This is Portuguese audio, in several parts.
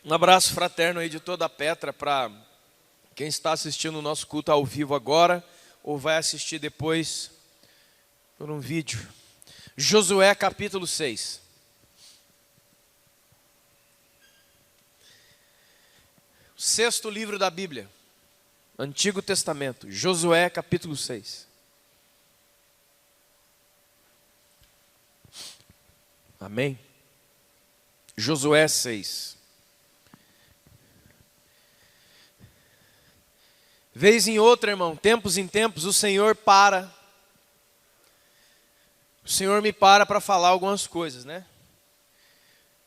Um abraço fraterno aí de toda a Petra para quem está assistindo o nosso culto ao vivo agora ou vai assistir depois por um vídeo. Josué capítulo 6. O sexto livro da Bíblia, Antigo Testamento, Josué capítulo 6. Amém? Josué 6. Vez em outra, irmão, tempos em tempos, o Senhor me para falar algumas coisas, né?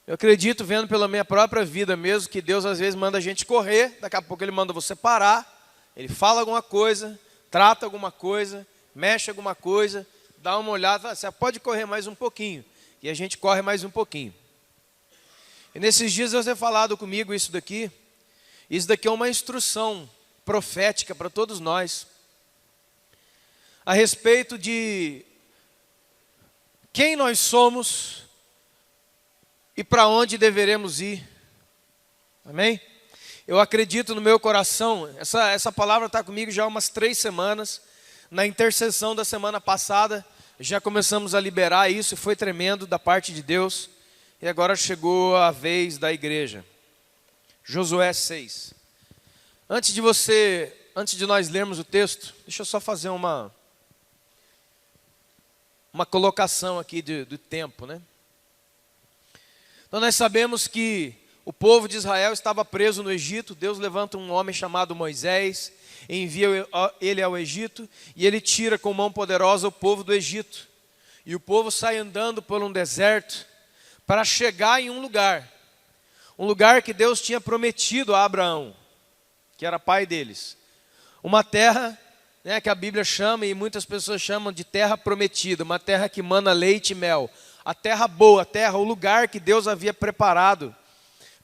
Eu acredito, vendo pela minha própria vida mesmo, que Deus às vezes manda a gente correr, daqui a pouco Ele manda você parar, Ele fala alguma coisa, trata alguma coisa, mexe alguma coisa, dá uma olhada, fala, você pode correr mais um pouquinho, e a gente corre mais um pouquinho. E nesses dias Deus tem falado comigo isso daqui é uma instrução profética para todos nós, a respeito de quem nós somos e para onde deveremos ir. Amém? Eu acredito no meu coração, essa palavra está comigo já há umas 3 semanas, na intercessão da semana passada, já começamos a liberar isso, e foi tremendo da parte de Deus, e agora chegou a vez da igreja. Josué 6. Antes de nós lermos o texto, deixa eu só fazer uma colocação aqui do tempo, né? Então nós sabemos que o povo de Israel estava preso no Egito. Deus levanta um homem chamado Moisés, envia ele ao Egito, e ele tira com mão poderosa o povo do Egito. E o povo sai andando por um deserto para chegar em um lugar que Deus tinha prometido a Abraão, que era pai deles. Uma terra, né, que a Bíblia chama, e muitas pessoas chamam de terra prometida, uma terra que mana leite e mel. A terra boa, o lugar que Deus havia preparado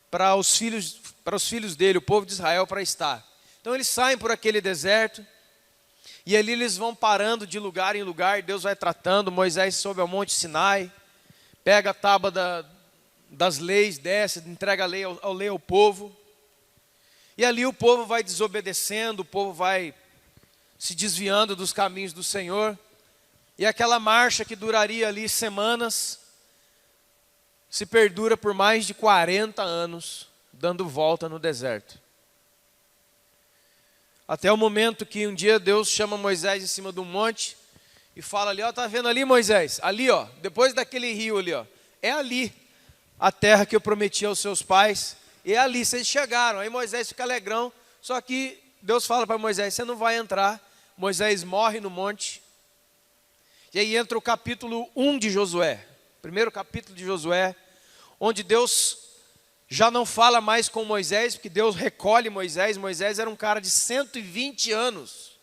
para os filhos dele, o povo de Israel, para estar. Então eles saem por aquele deserto, e ali eles vão parando de lugar em lugar, Deus vai tratando. Moisés sobe ao monte Sinai, pega a tábua das leis, desce, entrega a lei ao povo. E ali o povo vai desobedecendo, o povo vai se desviando dos caminhos do Senhor. E aquela marcha que duraria ali semanas, se perdura por mais de 40 anos, dando volta no deserto. Até o momento que um dia Deus chama Moisés em cima de um monte e fala ali, ó, tá vendo ali, Moisés? Ali, ó, depois daquele rio ali, ó, é ali a terra que eu prometi aos seus pais. E é ali, vocês chegaram. Aí Moisés fica alegrão, só que Deus fala para Moisés, você não vai entrar. Moisés morre no monte. E aí entra o capítulo 1 de Josué, primeiro capítulo de Josué, onde Deus já não fala mais com Moisés, porque Deus recolhe Moisés. Moisés era um cara de 120 anos.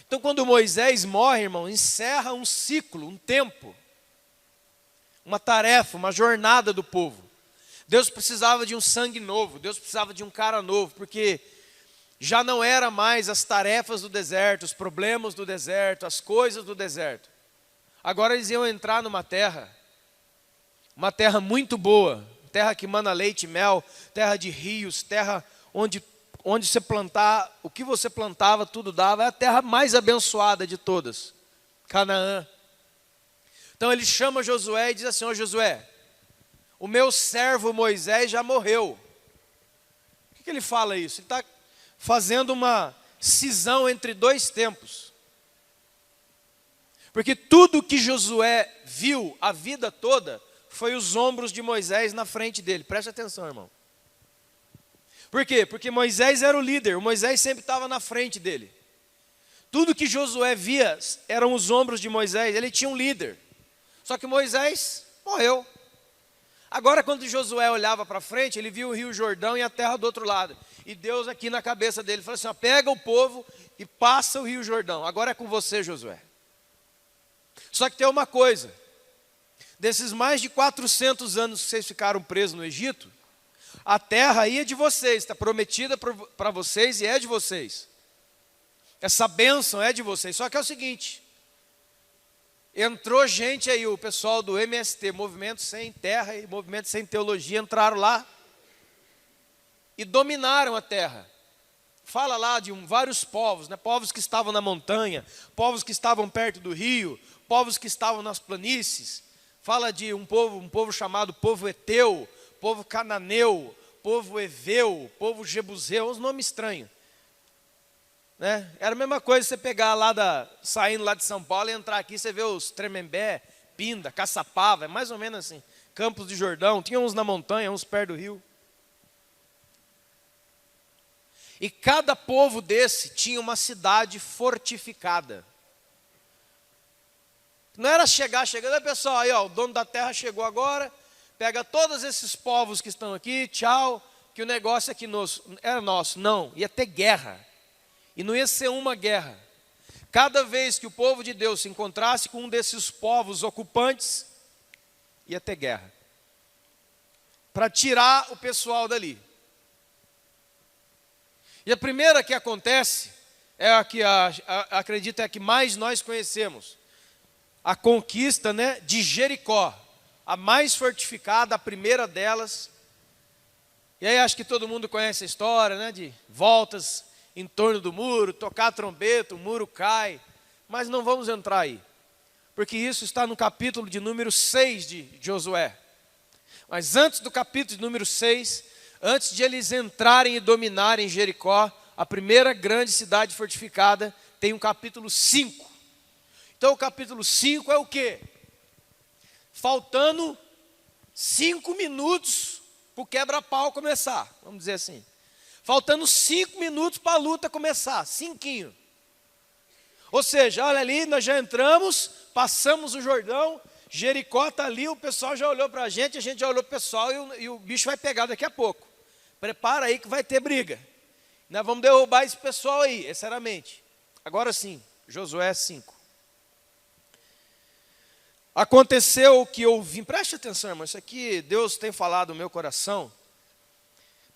Então quando Moisés morre, irmão, encerra um ciclo, um tempo, uma tarefa, uma jornada do povo. Deus precisava de um sangue novo, Deus precisava de um cara novo, porque já não era mais as tarefas do deserto, os problemas do deserto, as coisas do deserto. Agora eles iam entrar numa terra, uma terra muito boa, terra que mana leite e mel, terra de rios, terra onde você plantar, o que você plantava, tudo dava, é a terra mais abençoada de todas, Canaã. Então ele chama Josué e diz assim, ó Josué, o meu servo Moisés já morreu. Por que ele fala isso? Ele está fazendo uma cisão entre 2 tempos. Porque tudo que Josué viu a vida toda foi os ombros de Moisés na frente dele. Preste atenção, irmão. Por quê? Porque Moisés era o líder, o Moisés sempre estava na frente dele. Tudo que Josué via eram os ombros de Moisés, ele tinha um líder. Só que Moisés morreu. Agora, quando Josué olhava para frente, ele viu o rio Jordão e a terra do outro lado. E Deus aqui na cabeça dele falou assim, ó, pega o povo e passa o rio Jordão. Agora é com você, Josué. Só que tem uma coisa. Desses mais de 400 anos que vocês ficaram presos no Egito, a terra aí é de vocês, está prometida para vocês e é de vocês. Essa bênção é de vocês. Só que é o seguinte, entrou gente aí, o pessoal do MST, Movimento Sem Terra e Movimento Sem Teologia, entraram lá e dominaram a terra. Fala lá de vários povos, né? Povos que estavam na montanha, povos que estavam perto do rio, povos que estavam nas planícies. Fala de um povo chamado povo Eteu, povo Cananeu, povo Eveu, povo Jebuseu, uns nomes estranhos. Né? Era a mesma coisa você pegar saindo lá de São Paulo e entrar aqui, você vê os Tremembé, Pinda, Caçapava, é mais ou menos assim. Campos de Jordão, tinha uns na montanha, uns perto do rio. E cada povo desse tinha uma cidade fortificada. Não era chegando, pessoal, aí ó, o dono da terra chegou agora, pega todos esses povos que estão aqui, tchau, que o negócio aqui era nosso. Não, ia ter guerra. E não ia ser uma guerra. Cada vez que o povo de Deus se encontrasse com um desses povos ocupantes, ia ter guerra. Para tirar o pessoal dali. E a primeira que acontece, é a que acredito é a que mais nós conhecemos. A conquista, né, de Jericó. A mais fortificada, a primeira delas. E aí acho que todo mundo conhece a história, né, de voltas em torno do muro, tocar a trombeta, o muro cai. Mas não vamos entrar aí. Porque isso está no capítulo de número 6 de Josué. Mas antes do capítulo de número 6, antes de eles entrarem e dominarem Jericó, a primeira grande cidade fortificada, tem um capítulo 5. Então o capítulo 5 é o quê? Faltando 5 minutos para o quebra-pau começar, vamos dizer assim. Faltando 5 minutos para a luta começar, cinquinho. Ou seja, olha ali, nós já entramos, passamos o Jordão, Jericó está ali, o pessoal já olhou para a gente já olhou para o pessoal e o bicho vai pegar daqui a pouco. Prepara aí que vai ter briga. Nós vamos derrubar esse pessoal aí, essa era a mente. Agora sim, Josué 5. Aconteceu que eu vim, preste atenção, irmão, isso aqui Deus tem falado no meu coração,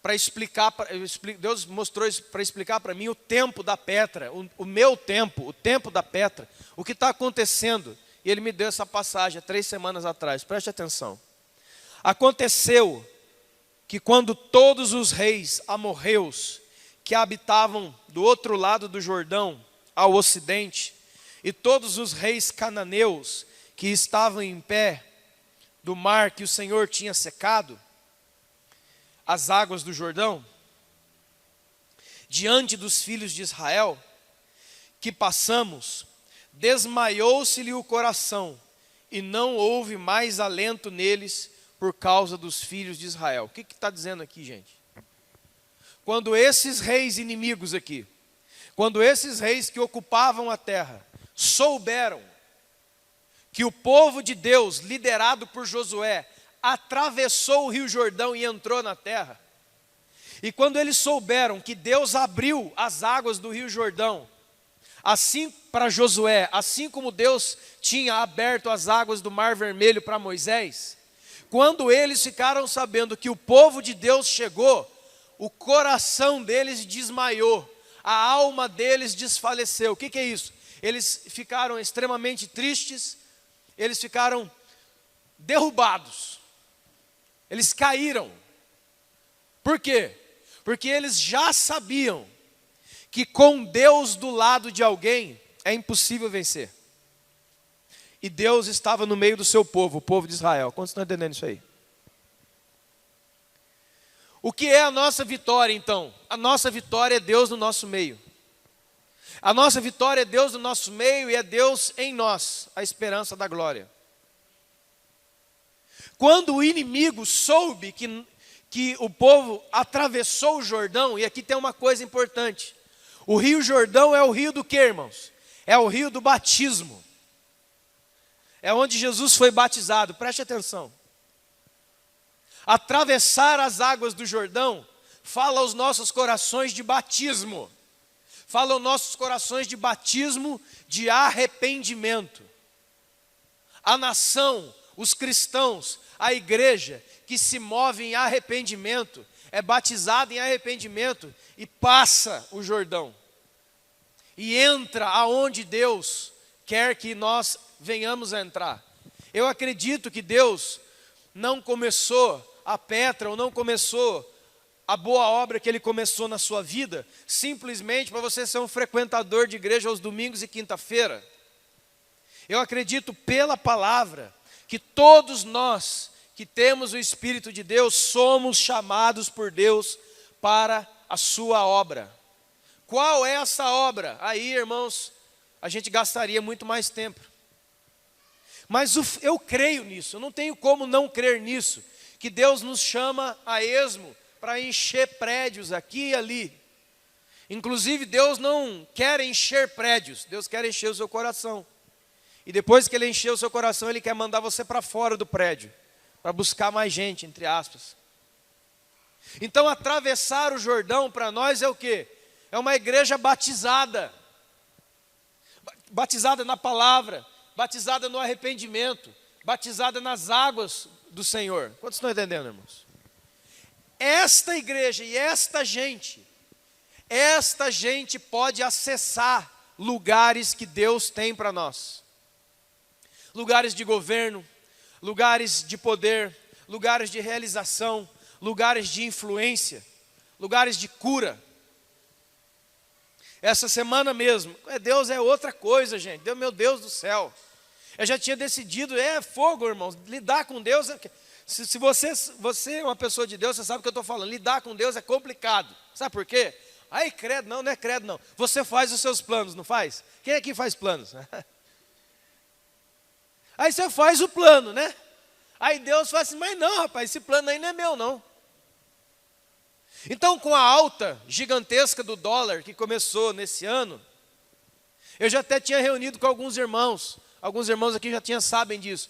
para explicar, Deus mostrou isso para explicar para mim o tempo da Petra, o meu tempo, o tempo da Petra, o que está acontecendo. E ele me deu essa passagem há 3 semanas atrás, preste atenção. Aconteceu que quando todos os reis amorreus que habitavam do outro lado do Jordão, ao ocidente, e todos os reis cananeus que estavam em pé do mar que o Senhor tinha secado, as águas do Jordão, diante dos filhos de Israel, que passamos, desmaiou-se-lhe o coração, e não houve mais alento neles por causa dos filhos de Israel. O que está dizendo aqui, gente? Quando esses reis inimigos aqui, quando esses reis que ocupavam a terra, souberam que o povo de Deus, liderado por Josué, atravessou o rio Jordão e entrou na terra, e quando eles souberam que Deus abriu as águas do rio Jordão, assim para Josué, assim como Deus tinha aberto as águas do Mar Vermelho para Moisés, quando eles ficaram sabendo que o povo de Deus chegou, o coração deles desmaiou, a alma deles desfaleceu. O que é isso? Eles ficaram extremamente tristes, eles ficaram derrubados, eles caíram. Por quê? Porque eles já sabiam que com Deus do lado de alguém é impossível vencer. E Deus estava no meio do seu povo, o povo de Israel. Quantos estão entendendo isso aí? O que é a nossa vitória então? A nossa vitória é Deus no nosso meio. A nossa vitória é Deus no nosso meio e é Deus em nós, a esperança da glória. Quando o inimigo soube que o povo atravessou o Jordão, e aqui tem uma coisa importante. O rio Jordão é o rio do quê, irmãos? É o rio do batismo. É onde Jesus foi batizado, preste atenção. Atravessar as águas do Jordão fala aos nossos corações de batismo. Fala aos nossos corações de batismo, de arrependimento. A nação, os cristãos, a igreja que se move em arrependimento, é batizada em arrependimento e passa o Jordão. E entra aonde Deus quer que nós venhamos a entrar. Eu acredito que Deus não começou a Petra, ou não começou a boa obra que Ele começou na sua vida, simplesmente para você ser um frequentador de igreja aos domingos e quinta-feira. Eu acredito pela palavra que todos nós que temos o Espírito de Deus somos chamados por Deus para a sua obra. Qual é essa obra? Aí, irmãos, a gente gastaria muito mais tempo. Mas eu creio nisso, eu não tenho como não crer nisso, que Deus nos chama a esmo para encher prédios aqui e ali. Inclusive, Deus não quer encher prédios, Deus quer encher o seu coração. E depois que Ele encher o seu coração, Ele quer mandar você para fora do prédio, para buscar mais gente, entre aspas. Então, atravessar o Jordão para nós é o quê? É uma igreja batizada. Batizada na palavra, batizada no arrependimento, batizada nas águas do Senhor. Quantos estão entendendo, irmãos? Esta igreja e esta gente pode acessar lugares que Deus tem para nós. Lugares de governo, lugares de poder, lugares de realização, lugares de influência, lugares de cura. Essa semana mesmo, Deus é outra coisa, gente. Meu Deus do céu. Eu já tinha decidido, é fogo, irmãos. Lidar com Deus, se você é uma pessoa de Deus, você sabe o que eu estou falando. Lidar com Deus é complicado. Sabe por quê? Aí, credo, não é credo não. Você faz os seus planos, não faz? Quem aqui faz planos? Aí você faz o plano, né? Aí Deus fala assim, mas não, rapaz, esse plano aí não é meu, não. Então, com a alta gigantesca do dólar que começou nesse ano, eu já até tinha reunido com alguns irmãos aqui já sabem disso.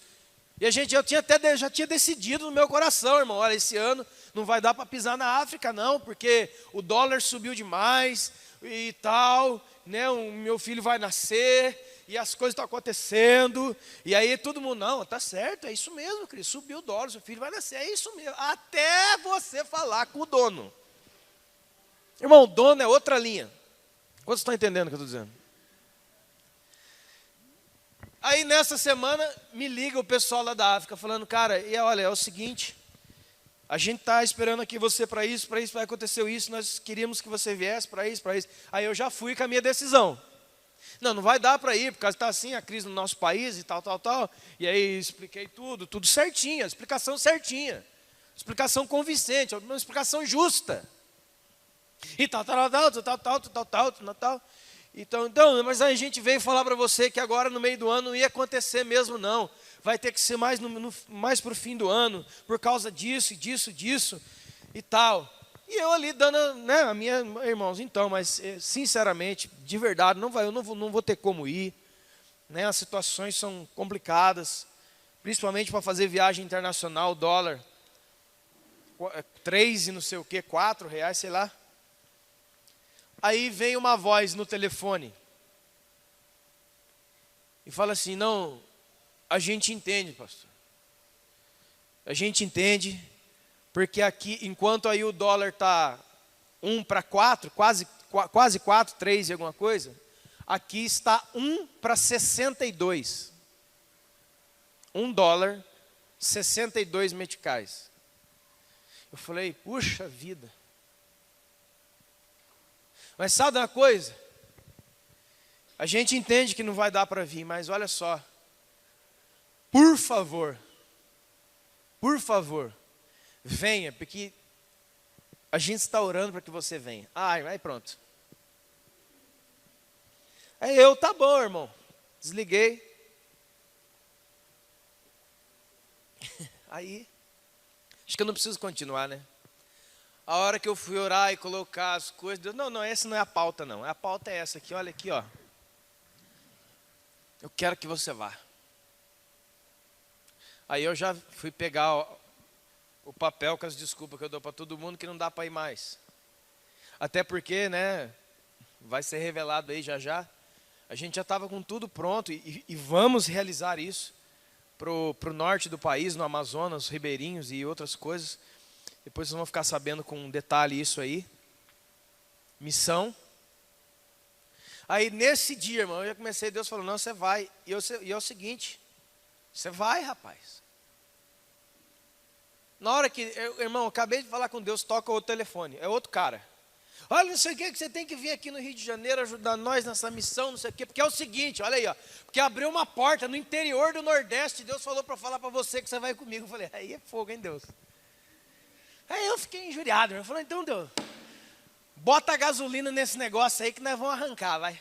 E eu já tinha decidido no meu coração, irmão, olha, esse ano não vai dar para pisar na África não, porque o dólar subiu demais e tal, né, o meu filho vai nascer e as coisas estão acontecendo, e aí todo mundo, não, tá certo, é isso mesmo, Cris, subiu o dólar, seu filho vai nascer, é isso mesmo, até você falar com o dono. Irmão, o dono é outra linha. Quantos estão entendendo o que eu estou dizendo? Aí nessa semana me liga o pessoal lá da África falando, cara, e olha, é o seguinte, a gente está esperando aqui você para isso, vai acontecer isso, nós queríamos que você viesse para isso. Aí eu já fui com a minha decisão. Não vai dar para ir, porque está assim a crise no nosso país e tal. E aí expliquei tudo certinho, a explicação certinha, explicação convincente, uma explicação justa. E tal. Então, mas a gente veio falar para você que agora no meio do ano não ia acontecer mesmo não. Vai ter que ser mais para o fim do ano, por causa disso e tal. E eu ali dando, né, a minha, irmãos, então, mas sinceramente, de verdade, eu não vou ter como ir. Né, as situações são complicadas, principalmente para fazer viagem internacional, dólar, 3 e não sei o que, 4 reais, sei lá. Aí vem uma voz no telefone e fala assim, não, a gente entende, pastor. A gente entende, porque aqui, enquanto aí o dólar está 1 para 4, quase 4, 3 e alguma coisa, aqui está 1 para 62. $1, 62 meticais. Eu falei, puxa vida. Mas sabe uma coisa? A gente entende que não vai dar para vir, mas olha só. Por favor, venha, porque a gente está orando para que você venha. Aí pronto. Aí tá bom, irmão. Desliguei. Aí, acho que eu não preciso continuar, né? A hora que eu fui orar e colocar as coisas, Deus, não, essa não é a pauta não. A pauta é essa aqui, olha aqui, ó. Eu quero que você vá. Aí eu já fui pegar o papel com as desculpas que eu dou para todo mundo que não dá para ir mais. Até porque, né, vai ser revelado aí já. A gente já estava com tudo pronto e vamos realizar isso pro norte do país, no Amazonas, ribeirinhos e outras coisas. Depois vocês vão ficar sabendo com detalhe isso aí. Missão. Aí nesse dia, irmão, eu já comecei, Deus falou, não, você vai. E é o seguinte, você vai, rapaz. Na hora que, irmão, eu acabei de falar com Deus, toca outro telefone, é outro cara. Olha, não sei o que você tem que vir aqui no Rio de Janeiro ajudar nós nessa missão, não sei o quê, porque é o seguinte, olha aí, ó, porque abriu uma porta no interior do Nordeste, Deus falou para falar para você que você vai comigo. Eu falei, aí é fogo, hein, Deus? Aí eu fiquei injuriado, eu falei, então, Deus, bota a gasolina nesse negócio aí que nós vamos arrancar, vai.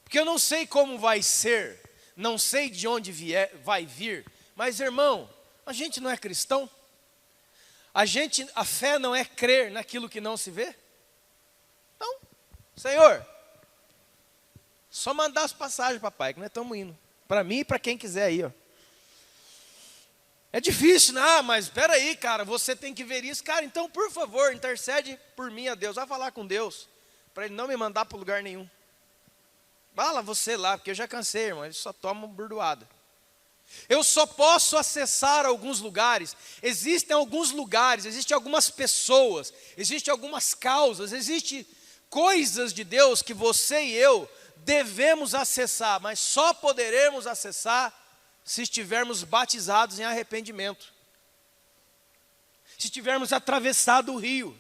Porque eu não sei como vai ser, não sei de onde vai vir, mas, irmão, a gente não é cristão? A fé não é crer naquilo que não se vê? Então, Senhor, só mandar as passagens, papai, que nós estamos indo. Para mim e para quem quiser aí, ó. É difícil, né? Mas espera aí, cara, você tem que ver isso. Cara, então, por favor, intercede por mim a Deus. Vai falar com Deus, para Ele não me mandar para lugar nenhum. Fala você lá, porque eu já cansei, irmão, ele só toma burdoada. Eu só posso acessar alguns lugares. Existem alguns lugares, existem algumas pessoas, existem algumas causas, existem coisas de Deus que você e eu devemos acessar, mas só poderemos acessar se estivermos batizados em arrependimento. Se tivermos atravessado o rio.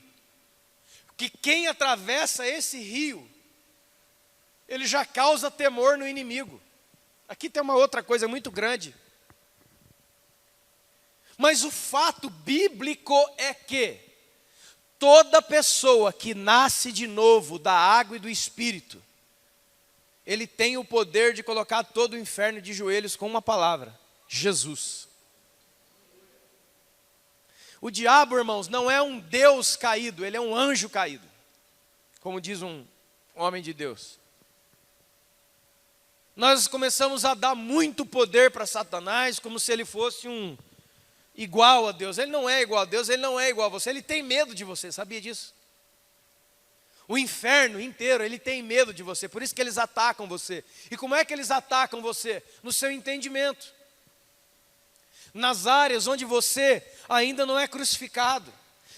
Porque quem atravessa esse rio, ele já causa temor no inimigo. Aqui tem uma outra coisa muito grande. Mas o fato bíblico é que toda pessoa que nasce de novo da água e do Espírito, ele tem o poder de colocar todo o inferno de joelhos com uma palavra: Jesus. O diabo, irmãos, não é um Deus caído, ele é um anjo caído, como diz um homem de Deus. Nós começamos a dar muito poder para Satanás, como se ele fosse igual a Deus. Ele não é igual a Deus, ele não é igual a você, ele tem medo de você, sabia disso? O inferno inteiro, ele tem medo de você, por isso que eles atacam você. E como é que eles atacam você? No seu entendimento. Nas áreas onde você ainda não é crucificado.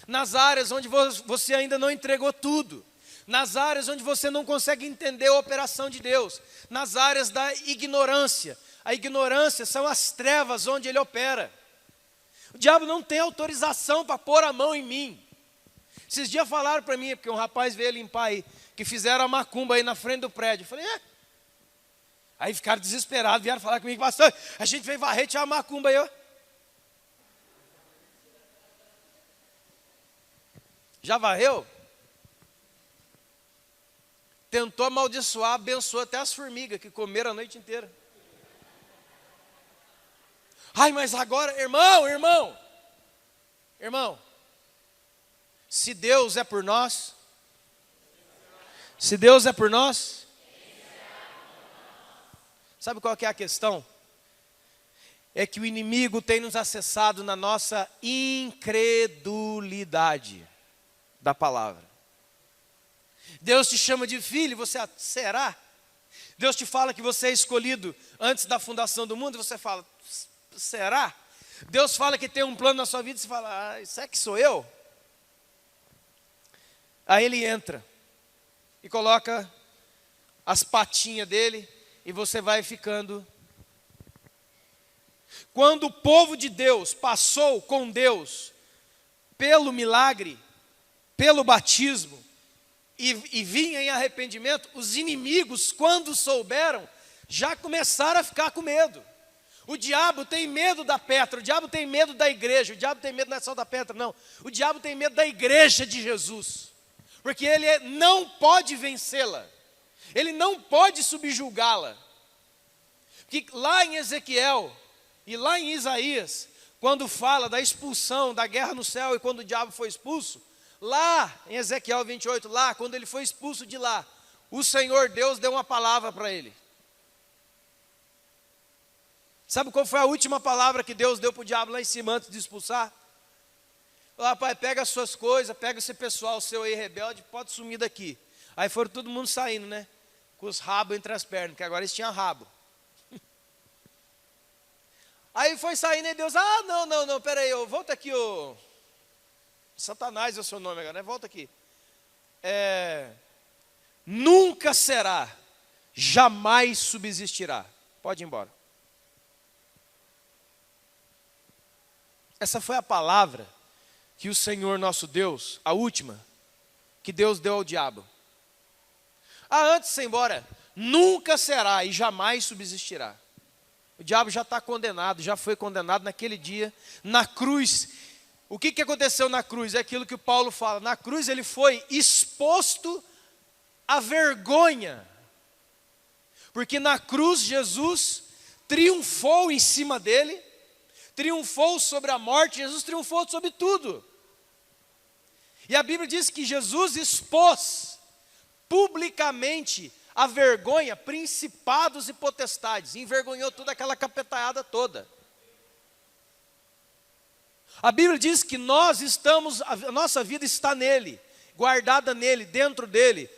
Nas áreas onde você ainda não entregou tudo. Nas áreas onde você não consegue entender a operação de Deus, nas áreas da ignorância. A ignorância são as trevas onde ele opera. O diabo não tem autorização para pôr a mão em mim. Esses dias falaram para mim, porque um rapaz veio limpar aí, que fizeram a macumba aí na frente do prédio. Eu falei, Aí ficaram desesperados, vieram falar comigo, pastor, a gente veio varrer, tinha a macumba aí, ó. Já varreu? Tentou amaldiçoar, abençoou até as formigas que comeram a noite inteira. Ai, mas agora, irmão, se Deus é por nós, sabe qual que é a questão? É que o inimigo tem nos acessado na nossa incredulidade da palavra. Deus te chama de filho, você será? Deus te fala que você é escolhido antes da fundação do mundo, você fala, será? Deus fala que tem um plano na sua vida, você fala, isso é que sou eu? Aí ele entra e coloca as patinhas dele e você vai ficando. Quando o povo de Deus passou com Deus pelo milagre, pelo batismo, e vinha em arrependimento, os inimigos, quando souberam, já começaram a ficar com medo. O diabo tem medo da Petra, o diabo tem medo da igreja, o diabo tem medo não é só da Petra, não. O diabo tem medo da igreja de Jesus, porque ele não pode vencê-la, ele não pode subjugá-la. Porque lá em Ezequiel e lá em Isaías, quando fala da expulsão, da guerra no céu e quando o diabo foi expulso, lá em Ezequiel 28, lá, quando ele foi expulso de lá, o Senhor Deus deu uma palavra para ele. Sabe qual foi a última palavra que Deus deu para o diabo lá em cima antes de expulsar? Falou, pai, pega as suas coisas, pega esse pessoal seu aí rebelde, pode sumir daqui. Aí foram todo mundo saindo, né? Com os rabos entre as pernas, porque agora eles tinham rabo. Aí foi saindo e Deus, não, peraí, volta aqui, Satanás é o seu nome agora, né? Volta aqui. Nunca será, jamais subsistirá. Pode ir embora. Essa foi a palavra que o Senhor nosso Deus, a última, que Deus deu ao diabo. Antes de ir embora, nunca será e jamais subsistirá. O diabo já está condenado, já foi condenado naquele dia, na cruz. O que aconteceu na cruz? É aquilo que o Paulo fala. Na cruz ele foi exposto à vergonha. Porque na cruz Jesus triunfou em cima dele, triunfou sobre a morte, Jesus triunfou sobre tudo. E a Bíblia diz que Jesus expôs publicamente a vergonha, principados e potestades, envergonhou toda aquela capetaiada toda. A Bíblia diz que a nossa vida está nele, guardada nele, dentro dele.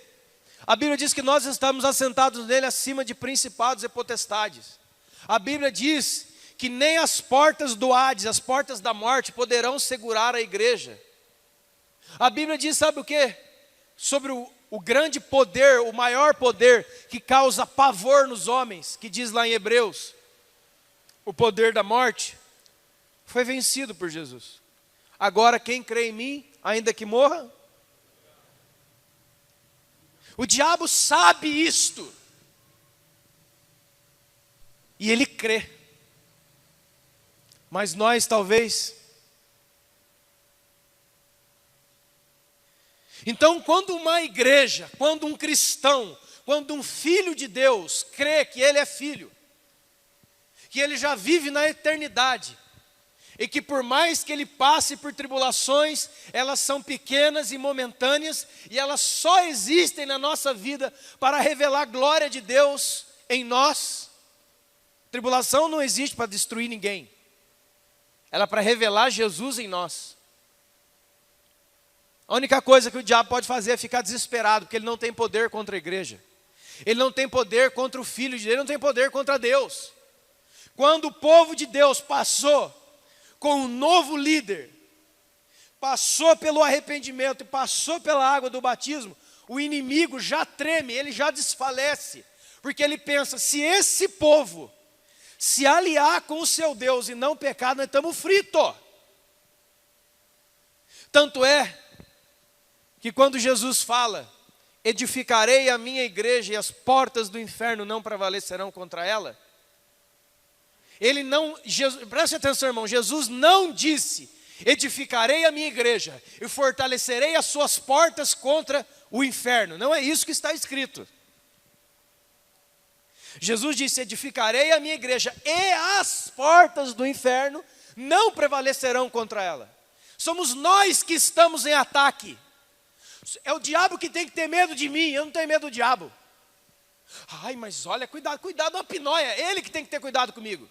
A Bíblia diz que nós estamos assentados nele acima de principados e potestades. A Bíblia diz que nem as portas do Hades, as portas da morte, poderão segurar a igreja. A Bíblia diz, sabe o quê? Sobre o grande poder, o maior poder que causa pavor nos homens, que diz lá em Hebreus, o poder da morte, foi vencido por Jesus. Agora quem crê em mim, ainda que morra, o diabo sabe isto, e ele crê, mas nós talvez. Então, quando uma igreja, quando um cristão, quando um filho de Deus crê que ele é filho, que ele já vive na eternidade, e que por mais que ele passe por tribulações, elas são pequenas e momentâneas, e elas só existem na nossa vida para revelar a glória de Deus em nós. Tribulação não existe para destruir ninguém, ela é para revelar Jesus em nós. A única coisa que o diabo pode fazer é ficar desesperado, porque ele não tem poder contra a igreja, ele não tem poder contra o filho de Deus, ele não tem poder contra Deus. Quando o povo de Deus passou com um novo líder, passou pelo arrependimento e passou pela água do batismo, o inimigo já treme, ele já desfalece, porque ele pensa, se esse povo se aliar com o seu Deus e não pecar, nós estamos fritos. Tanto é que quando Jesus fala, edificarei a minha igreja e as portas do inferno não prevalecerão contra ela, ele não, preste atenção, irmão, Jesus não disse, edificarei a minha igreja e fortalecerei as suas portas contra o inferno. Não é isso que está escrito. Jesus disse, edificarei a minha igreja e as portas do inferno não prevalecerão contra ela. Somos nós que estamos em ataque. É o diabo que tem que ter medo de mim, eu não tenho medo do diabo. Ai, mas olha, cuidado uma pinóia, é ele que tem que ter cuidado comigo.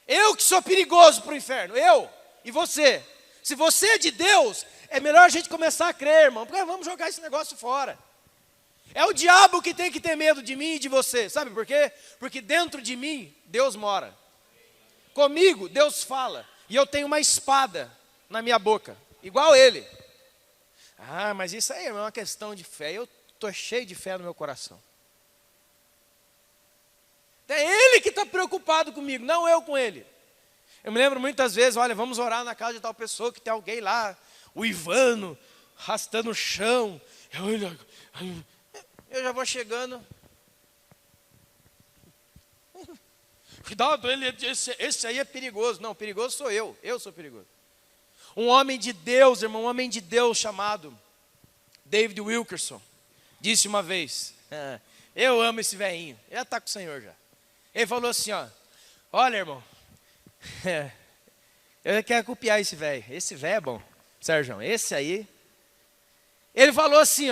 Eu que sou perigoso para o inferno, eu e você. Se você é de Deus, é melhor a gente começar a crer, irmão, porque vamos jogar esse negócio fora. É o diabo que tem que ter medo de mim e de você, sabe por quê? Porque dentro de mim, Deus mora. Comigo, Deus fala, e eu tenho uma espada na minha boca, igual ele. Ah, mas isso aí é uma questão de fé, eu estou cheio de fé no meu coração. É ele que está preocupado comigo, não eu com ele. Eu me lembro muitas vezes, olha, vamos orar na casa de tal pessoa, que tem alguém lá, o Ivano, arrastando o chão. Eu já vou chegando. Cuidado, esse aí é perigoso. Não, perigoso sou eu sou perigoso. Um homem de Deus, irmão, um homem de Deus chamado David Wilkerson, disse uma vez, eu amo esse velhinho, ele está com o Senhor já. Ele falou assim, olha, irmão, eu quero copiar esse velho é bom, Sérgio, esse aí. Ele falou assim,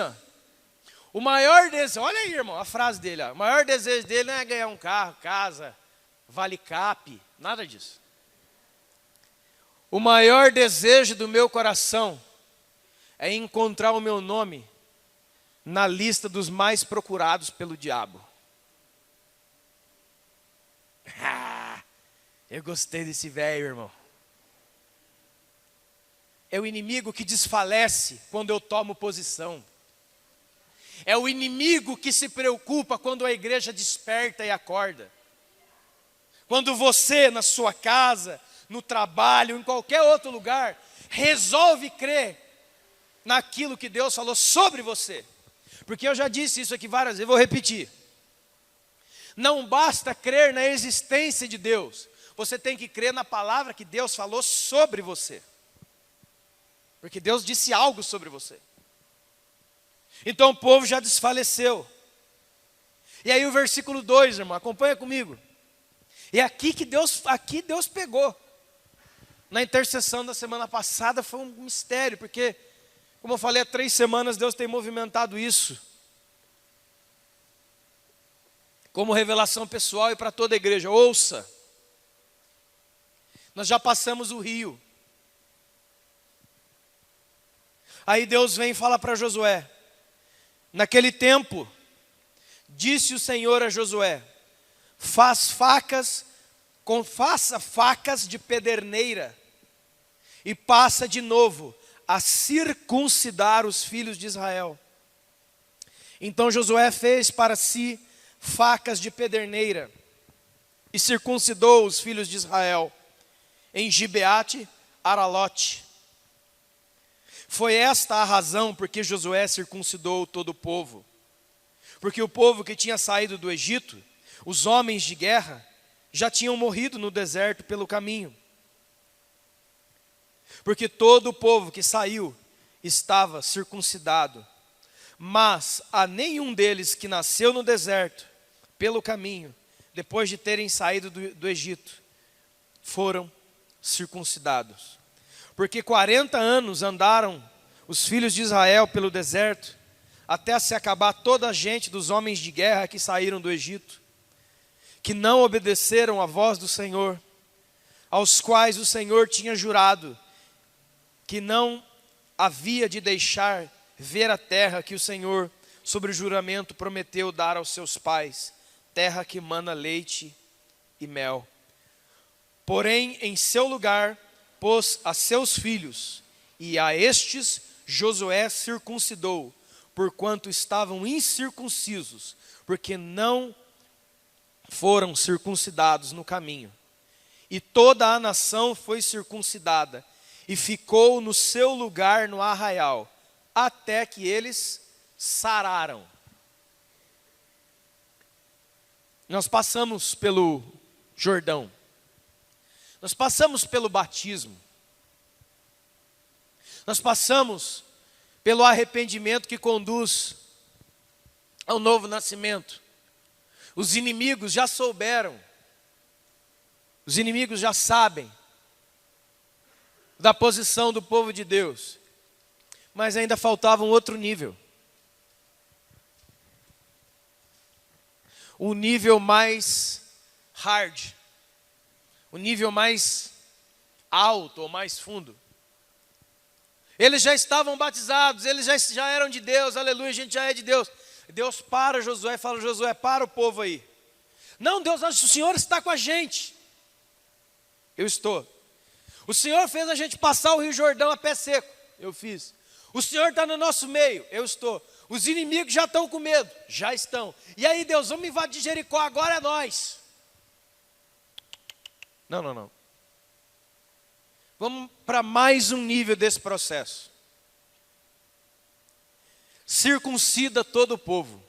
o maior desejo, olha aí, irmão, a frase dele, o maior desejo dele não é ganhar um carro, casa, vale cap, nada disso. O maior desejo do meu coração é encontrar o meu nome na lista dos mais procurados pelo diabo. Eu gostei desse velho, irmão. É o inimigo que desfalece quando eu tomo posição. É o inimigo que se preocupa quando a igreja desperta e acorda. Quando você, na sua casa, no trabalho, em qualquer outro lugar, resolve crer naquilo que Deus falou sobre você. Porque eu já disse isso aqui várias vezes, vou repetir. Não basta crer na existência de Deus, você tem que crer na palavra que Deus falou sobre você. Porque Deus disse algo sobre você. Então o povo já desfaleceu. E aí o versículo 2, irmão, acompanha comigo. E aqui Deus pegou. Na intercessão da semana passada foi um mistério, porque, como eu falei, há 3 semanas Deus tem movimentado isso. Como revelação pessoal e para toda a igreja. Ouça. Nós já passamos o rio. Aí Deus vem e fala para Josué. Naquele tempo, disse o Senhor a Josué: faça facas de pederneira e passa de novo a circuncidar os filhos de Israel. Então Josué fez para si facas de pederneira e circuncidou os filhos de Israel em Gibeate Aralote. Foi esta a razão porque Josué circuncidou todo o povo. Porque o povo que tinha saído do Egito, os homens de guerra, já tinham morrido no deserto pelo caminho. Porque todo o povo que saiu estava circuncidado. Mas a nenhum deles que nasceu no deserto, pelo caminho, depois de terem saído do Egito, foram circuncidados. Porque 40 anos andaram os filhos de Israel pelo deserto, até se acabar toda a gente dos homens de guerra que saíram do Egito, que não obedeceram à voz do Senhor, aos quais o Senhor tinha jurado que não havia de deixar ver a terra que o Senhor, sobre o juramento, prometeu dar aos seus pais, terra que mana leite e mel. Porém, em seu lugar, pôs a seus filhos, e a estes Josué circuncidou, porquanto estavam incircuncisos, porque não foram circuncidados no caminho. E toda a nação foi circuncidada, e ficou no seu lugar no arraial, até que eles sararam. Nós passamos pelo Jordão. Nós passamos pelo batismo. Nós passamos pelo arrependimento que conduz ao novo nascimento. Os inimigos já souberam. Os inimigos já sabem da posição do povo de Deus. Mas ainda faltava um outro nível. O nível mais hard. O nível mais alto ou mais fundo. Eles já estavam batizados, eles já eram de Deus, aleluia, a gente já é de Deus. Deus para Josué e fala: Josué, para o povo aí. Não, Deus, o Senhor está com a gente. Eu estou. O Senhor fez a gente passar o Rio Jordão a pé seco. Eu fiz. O Senhor está no nosso meio. Eu estou. Os inimigos já estão com medo. Já estão. E aí, Deus, vamos invadir Jericó, agora é nós. Não. Vamos para mais um nível desse processo. Circuncida todo o povo.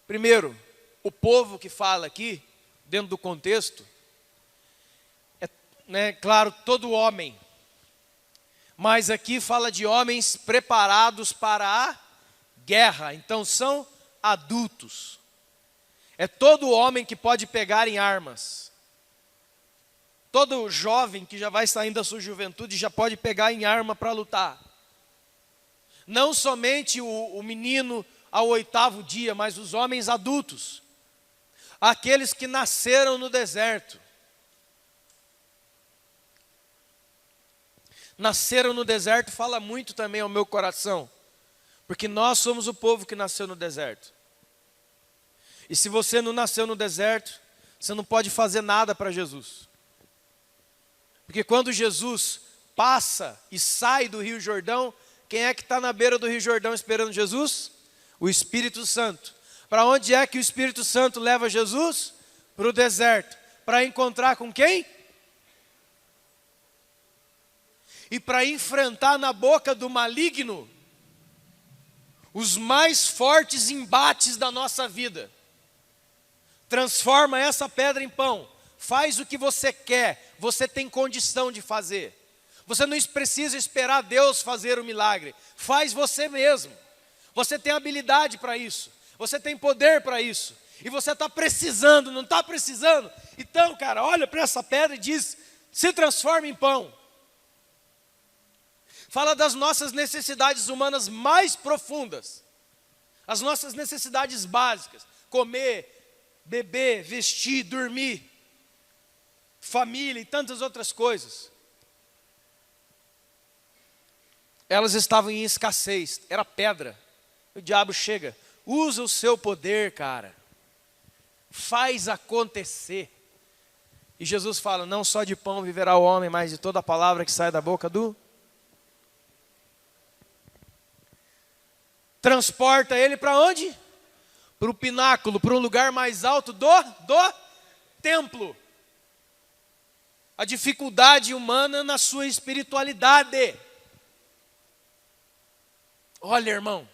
Primeiro, o povo que fala aqui, dentro do contexto, claro, todo homem. Mas aqui fala de homens preparados para a guerra. Então são adultos. É todo homem que pode pegar em armas. Todo jovem que já vai saindo da sua juventude já pode pegar em arma para lutar. Não somente o menino ao 8º dia, mas os homens adultos. Aqueles que nasceram no deserto. Nasceram no deserto fala muito também ao meu coração. Porque nós somos o povo que nasceu no deserto. E se você não nasceu no deserto, você não pode fazer nada para Jesus. Porque quando Jesus passa e sai do Rio Jordão, quem é que está na beira do Rio Jordão esperando Jesus? O Espírito Santo. Para onde é que o Espírito Santo leva Jesus? Para o deserto. Para encontrar com quem? e para enfrentar na boca do maligno os mais fortes embates da nossa vida. Transforma essa pedra em pão. Faz o que você quer, você tem condição de fazer. Você não precisa esperar Deus fazer o milagre. Faz você mesmo. Você tem habilidade para isso. Você tem poder para isso. E você está precisando, não está precisando? Então, cara, olha para essa pedra e diz: se transforma em pão. Fala das nossas necessidades humanas mais profundas. As nossas necessidades básicas. Comer, beber, vestir, dormir. Família e tantas outras coisas. Elas estavam em escassez, era pedra. O diabo chega, usa o seu poder, cara. Faz acontecer. E Jesus fala: não só de pão viverá o homem, mas de toda a palavra que sai da boca do... Transporta ele para onde? Para o pináculo, para um lugar mais alto do templo. A dificuldade humana na sua espiritualidade. Olha, irmão,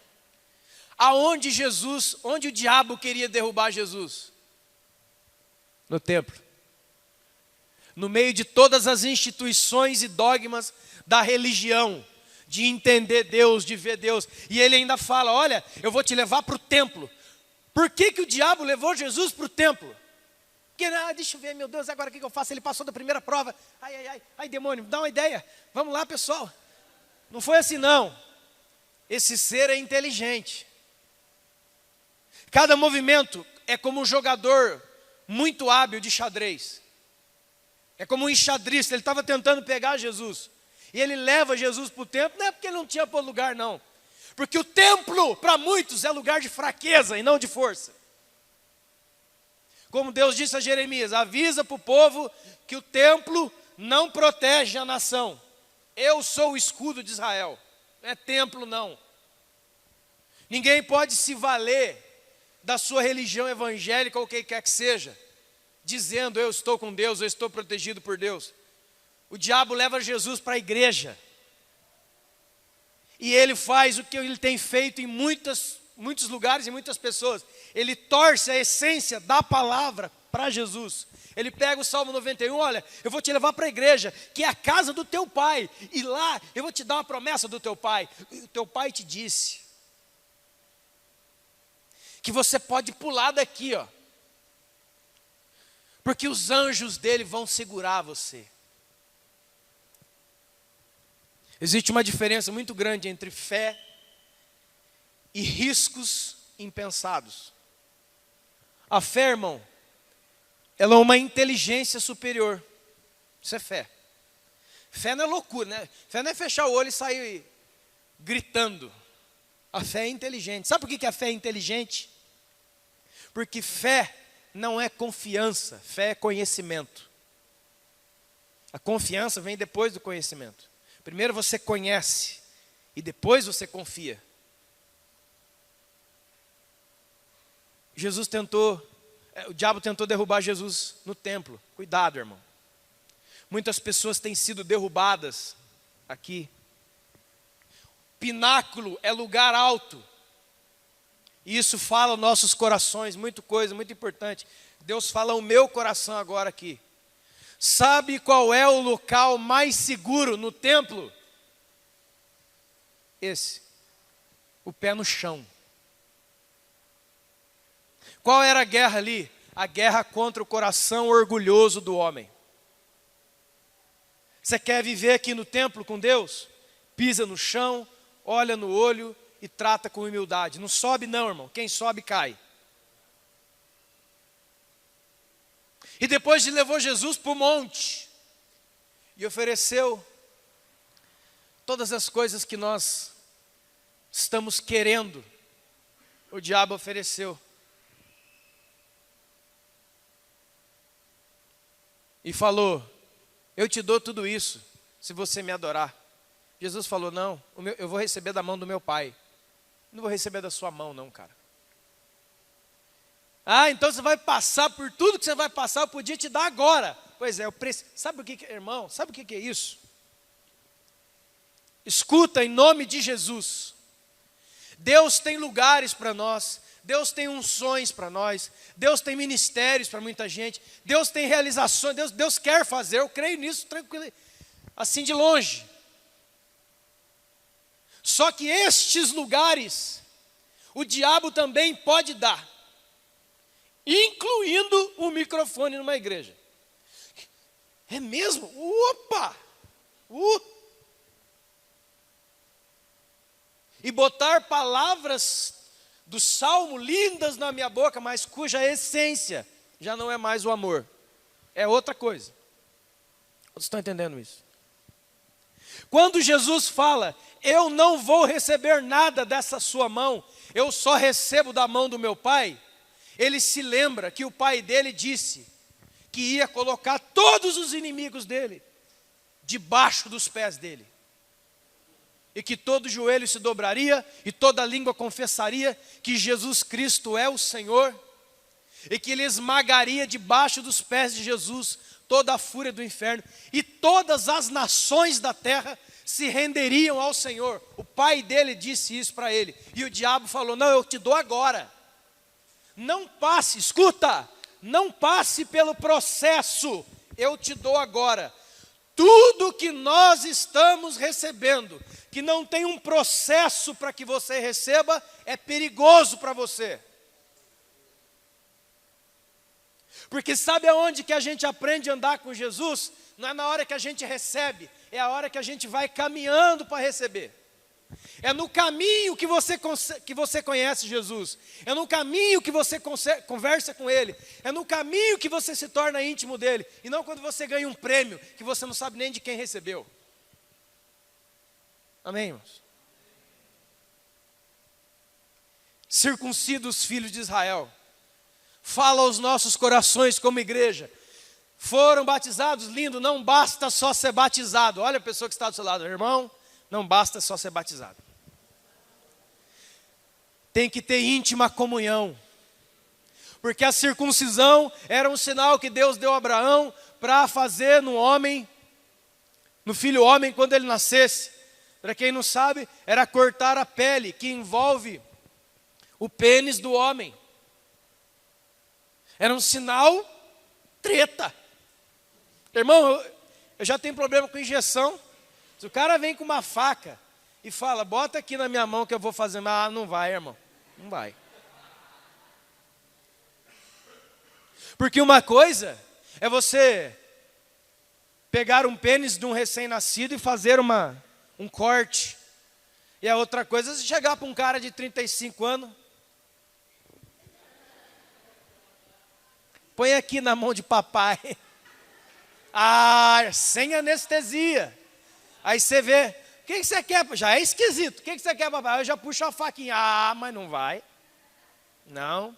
onde o diabo queria derrubar Jesus? No templo. No meio de todas as instituições e dogmas da religião, de entender Deus, de ver Deus. E ele ainda fala: olha, eu vou te levar para o templo. Por que o diabo levou Jesus para o templo? Porque, deixa eu ver, meu Deus, agora o que eu faço? Ele passou da primeira prova. Ai, demônio, dá uma ideia. Vamos lá, pessoal. Não foi assim, não. Esse ser é inteligente. Cada movimento é como um jogador muito hábil de xadrez. É como um enxadrista. Ele estava tentando pegar Jesus. E ele leva Jesus para o templo. Não é porque ele não tinha por lugar, não. Porque o templo, para muitos, é lugar de fraqueza e não de força. Como Deus disse a Jeremias: avisa para o povo que o templo não protege a nação. Eu sou o escudo de Israel. Não é templo, não. Ninguém pode se valer da sua religião evangélica ou o que quer que seja, dizendo: eu estou com Deus, eu estou protegido por Deus. O diabo leva Jesus para a igreja. E ele faz o que ele tem feito em muitos lugares e muitas pessoas. Ele torce a essência da palavra para Jesus. Ele pega o Salmo 91, olha, eu vou te levar para a igreja, que é a casa do teu pai. E lá eu vou te dar uma promessa do teu pai. O teu pai te disse que você pode pular daqui, ó. Porque os anjos dele vão segurar você. Existe uma diferença muito grande entre fé e riscos impensados. A fé, irmão, ela é uma inteligência superior. Isso é fé. Fé não é loucura, né? Fé não é fechar o olho e sair gritando. A fé é inteligente. Sabe por que a fé é inteligente? Porque fé não é confiança, fé é conhecimento. A confiança vem depois do conhecimento. Primeiro você conhece e depois você confia. O diabo tentou derrubar Jesus no templo. Cuidado, irmão. Muitas pessoas têm sido derrubadas aqui. Pináculo é lugar alto. E isso fala aos nossos corações, muita coisa, muito importante. Deus fala ao meu coração agora aqui. Sabe qual é o local mais seguro no templo? Esse. O pé no chão. Qual era a guerra ali? A guerra contra o coração orgulhoso do homem. Você quer viver aqui no templo com Deus? Pisa no chão, olha no olho e trata com humildade. Não sobe não, irmão. Quem sobe cai. E depois levou Jesus para o monte. E ofereceu todas as coisas que nós estamos querendo. O diabo ofereceu. E falou: eu te dou tudo isso, se você me adorar. Jesus falou: não, eu vou receber da mão do meu pai. Não vou receber da sua mão não, cara. Ah, então você vai passar por tudo que você vai passar, eu podia te dar agora. Pois é, eu preciso. Sabe o que, irmão? Sabe o que é isso? Escuta, em nome de Jesus. Deus tem lugares para nós, Deus tem unções para nós, Deus tem ministérios para muita gente, Deus tem realizações, Deus quer fazer, eu creio nisso tranquilo, assim de longe. Só que estes lugares, o diabo também pode dar, incluindo o microfone numa igreja. É mesmo? Opa! E botar palavras do Salmo lindas na minha boca, mas cuja essência já não é mais o amor, é outra coisa. Vocês estão entendendo isso? Quando Jesus fala, eu não vou receber nada dessa sua mão, eu só recebo da mão do meu Pai, ele se lembra que o Pai dele disse que ia colocar todos os inimigos dele debaixo dos pés dele. E que todo joelho se dobraria e toda língua confessaria que Jesus Cristo é o Senhor, e que ele esmagaria debaixo dos pés de Jesus toda a fúria do inferno, e todas as nações da terra se renderiam ao Senhor. O pai dele disse isso para ele, e o diabo falou, não, eu te dou agora. Não passe, escuta, não passe pelo processo, eu te dou agora. Tudo que nós estamos recebendo, que não tem um processo para que você receba, é perigoso para você. Porque sabe aonde que a gente aprende a andar com Jesus? Não é na hora que a gente recebe, é a hora que a gente vai caminhando para receber. É no caminho que você conhece Jesus, é no caminho que você conversa com Ele, é no caminho que você se torna íntimo dEle, e não quando você ganha um prêmio, que você não sabe nem de quem recebeu. Amém, irmãos? Circuncida os filhos de Israel, fala aos nossos corações como igreja. Foram batizados, lindo, não basta só ser batizado. Olha a pessoa que está do seu lado, irmão, não basta só ser batizado. Tem que ter íntima comunhão. Porque a circuncisão era um sinal que Deus deu a Abraão para fazer no homem, no filho homem, quando ele nascesse. Para quem não sabe, era cortar a pele que envolve o pênis do homem. Era um sinal treta. Irmão, eu já tenho problema com injeção. Se o cara vem com uma faca e fala, bota aqui na minha mão que eu vou fazer, mas não vai, irmão, não vai. Porque uma coisa é você pegar um pênis de um recém-nascido e fazer um corte. E a outra coisa é você chegar para um cara de 35 anos, põe aqui na mão de papai. Sem anestesia. Aí você vê, o que você quer? Já é esquisito. O que você quer, papai? Eu já puxo a faquinha. Mas não vai. Não.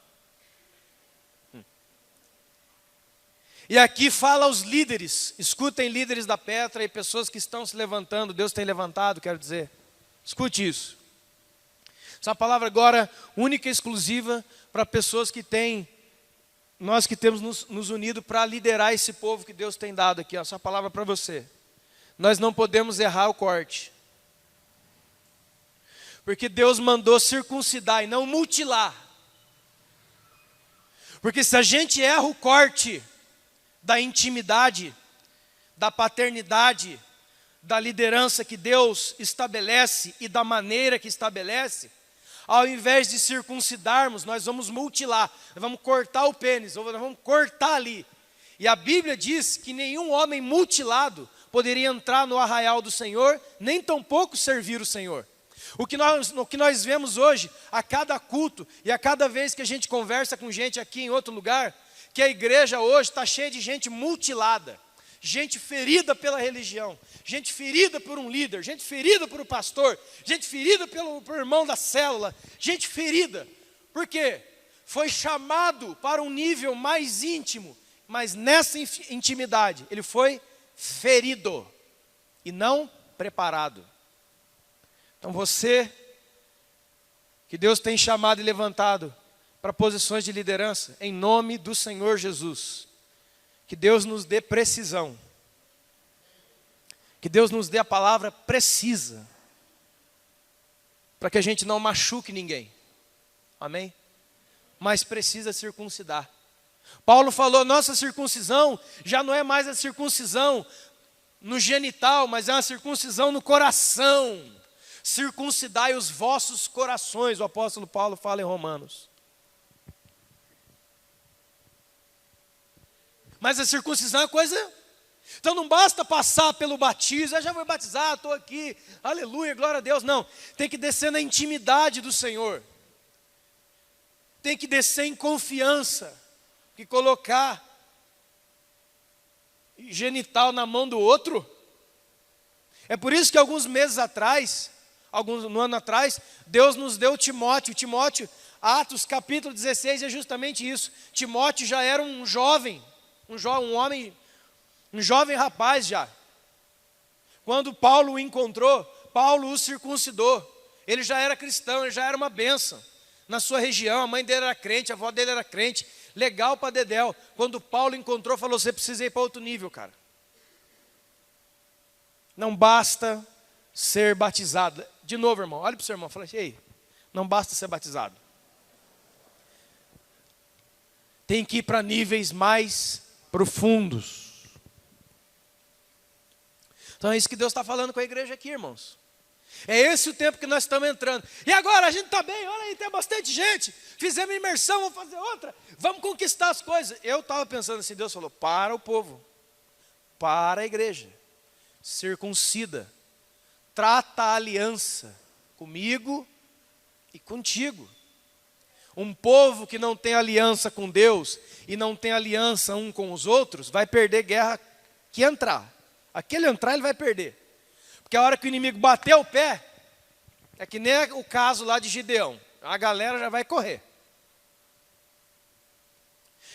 E aqui fala aos líderes. Escutem, líderes da Petra e pessoas que estão se levantando. Deus tem levantado, quero dizer. Escute isso. Essa é uma palavra agora única e exclusiva para pessoas que têm, nós que temos nos unido para liderar esse povo que Deus tem dado aqui. Essa palavra para você. Nós não podemos errar o corte. Porque Deus mandou circuncidar e não mutilar. Porque se a gente erra o corte da intimidade, da paternidade, da liderança que Deus estabelece e da maneira que estabelece, ao invés de circuncidarmos, nós vamos mutilar, nós vamos cortar o pênis, nós vamos cortar ali. E a Bíblia diz que nenhum homem mutilado poderia entrar no arraial do Senhor, nem tampouco servir o Senhor. O que nós vemos hoje, a cada culto e a cada vez que a gente conversa com gente aqui em outro lugar, que a igreja hoje está cheia de gente mutilada, gente ferida pela religião, gente ferida por um líder, gente ferida por um pastor, gente ferida pelo irmão da célula, gente ferida. Por quê? Foi chamado para um nível mais íntimo, mas nessa intimidade ele foi ferido e não preparado. Então você, que Deus tem chamado e levantado para posições de liderança, em nome do Senhor Jesus, que Deus nos dê precisão, que Deus nos dê a palavra precisa, para que a gente não machuque ninguém. Amém? Mas precisa circuncidar. Paulo falou, nossa circuncisão já não é mais a circuncisão no genital, mas é uma circuncisão no coração. Circuncidai os vossos corações, o apóstolo Paulo fala em Romanos. Mas a circuncisão é coisa... Então não basta passar pelo batismo, eu já fui batizado, estou aqui, aleluia, glória a Deus. Não, tem que descer na intimidade do Senhor. Tem que descer em confiança. Que colocar genital na mão do outro. É por isso que alguns meses atrás, no ano atrás, Deus nos deu Timóteo. Timóteo, Atos capítulo 16 é justamente isso. Timóteo já era um jovem, um jovem rapaz já. Quando Paulo o encontrou, Paulo o circuncidou. Ele já era cristão, ele já era uma bênção. Na sua região, a mãe dele era crente, a avó dele era crente. Legal para dedéu. Quando Paulo encontrou, falou, você precisa ir para outro nível, cara. Não basta ser batizado. De novo, irmão, olha para o seu irmão, fala assim, ei, não basta ser batizado. Tem que ir para níveis mais profundos. Então é isso que Deus está falando com a igreja aqui, irmãos. É esse o tempo que nós estamos entrando. E agora, a gente está bem, olha aí, tem bastante gente. Fizemos imersão, vamos fazer outra. Vamos conquistar as coisas. Eu estava pensando assim, Deus falou, para o povo. Para a igreja. Circuncida. Trata a aliança comigo e contigo. Um povo que não tem aliança com Deus e não tem aliança um com os outros, vai perder guerra que entrar. Aquele entrar, ele vai perder. Porque a hora que o inimigo bater o pé, é que nem o caso lá de Gideão. A galera já vai correr.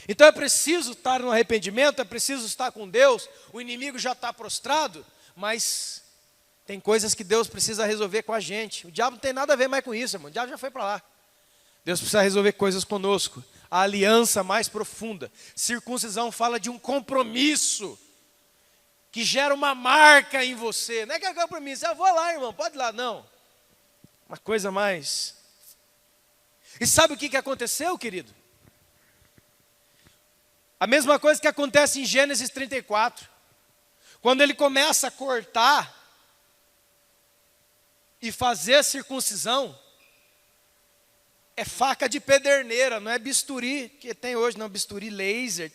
Então é preciso estar no arrependimento, é preciso estar com Deus. O inimigo já está prostrado, mas tem coisas que Deus precisa resolver com a gente. O diabo não tem nada a ver mais com isso, irmão. O diabo já foi para lá. Deus precisa resolver coisas conosco. A aliança mais profunda. Circuncisão fala de um compromisso que gera uma marca em você. Não é que é compromisso, eu vou lá, irmão, pode ir lá, não. Uma coisa mais. E sabe o que aconteceu, querido? A mesma coisa que acontece em Gênesis 34. Quando ele começa a cortar e fazer a circuncisão, é faca de pederneira, não é bisturi, que tem hoje, não, bisturi laser.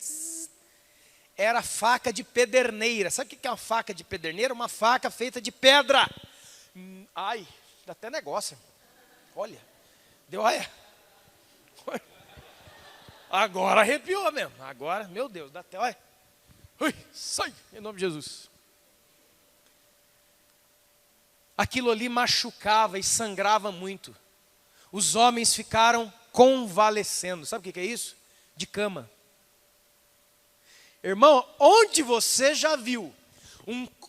Era faca de pederneira. Sabe o que é uma faca de pederneira? Uma faca feita de pedra. Ai, dá até negócio. Olha, deu, olha. Agora arrepiou mesmo. Agora, meu Deus, dá até, olha. Ui, sai, em nome de Jesus. Aquilo ali machucava e sangrava muito. Os homens ficaram convalescendo. Sabe o que é isso? De cama. Irmão, onde você já viu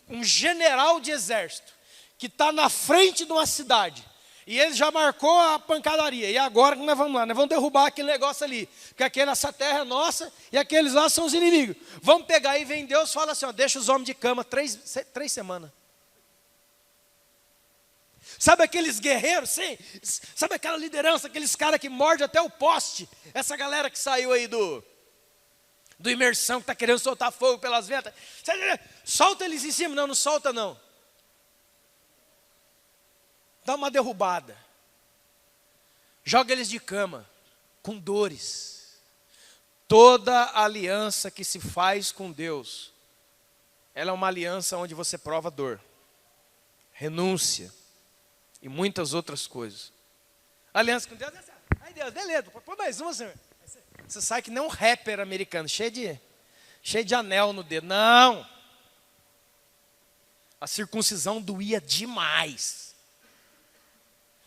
um general de exército que está na frente de uma cidade e ele já marcou a pancadaria, e agora que nós vamos lá, nós vamos derrubar aquele negócio ali, porque essa terra é nossa e aqueles lá são os inimigos. Vamos pegar e vem Deus e fala assim, ó, deixa os homens de cama 3 semanas. Sabe aqueles guerreiros, sim? Sabe aquela liderança, aqueles caras que mordem até o poste? Essa galera que saiu aí do imersão, que está querendo soltar fogo pelas ventas. Solta eles em cima. Não, não solta não. Dá uma derrubada. Joga eles de cama, com dores. Toda aliança que se faz com Deus, ela é uma aliança onde você prova dor, renúncia e muitas outras coisas. Aliança com Deus é assim. Ai Deus, beleza, põe mais uma, senhor. Você sai que nem um rapper americano, cheio de anel no dedo. Não. A circuncisão doía demais.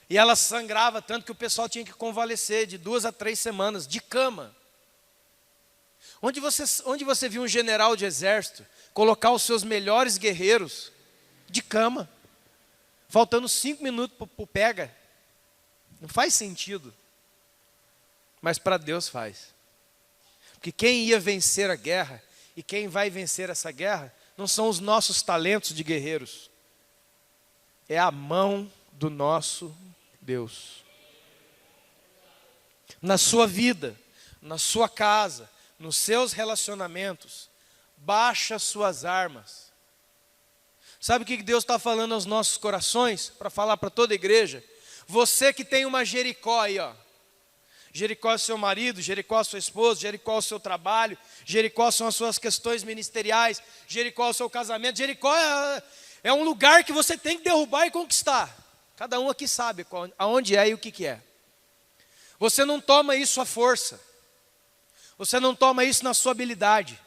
E ela sangrava tanto que o pessoal tinha que convalescer de 2 a 3 semanas, de cama. Onde você viu um general de exército colocar os seus melhores guerreiros de cama, faltando 5 minutos para o pega? Não faz sentido. Mas para Deus faz. Porque quem ia vencer a guerra e quem vai vencer essa guerra não são os nossos talentos de guerreiros. É a mão do nosso Deus. Na sua vida, na sua casa, nos seus relacionamentos, baixa suas armas. Sabe o que Deus está falando aos nossos corações? Para falar para toda a igreja. Você que tem uma Jericó aí, ó. Jericó é o seu marido, Jericó é a sua esposa, Jericó é o seu trabalho, Jericó são as suas questões ministeriais, Jericó é o seu casamento. Jericó é um lugar que você tem que derrubar e conquistar. Cada um aqui sabe aonde é e o que é. Você não toma isso à força. Você não toma isso na sua habilidade.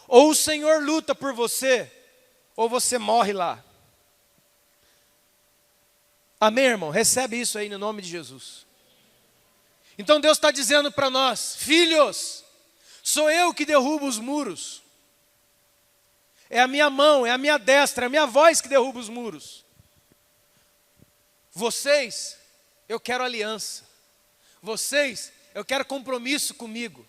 Ou o Senhor luta por você, ou você morre lá. Amém, irmão? Recebe isso aí no nome de Jesus. Então Deus está dizendo para nós: filhos, sou eu que derrubo os muros. É a minha mão, é a minha destra, é a minha voz que derruba os muros. Vocês, eu quero aliança. Vocês, eu quero compromisso comigo.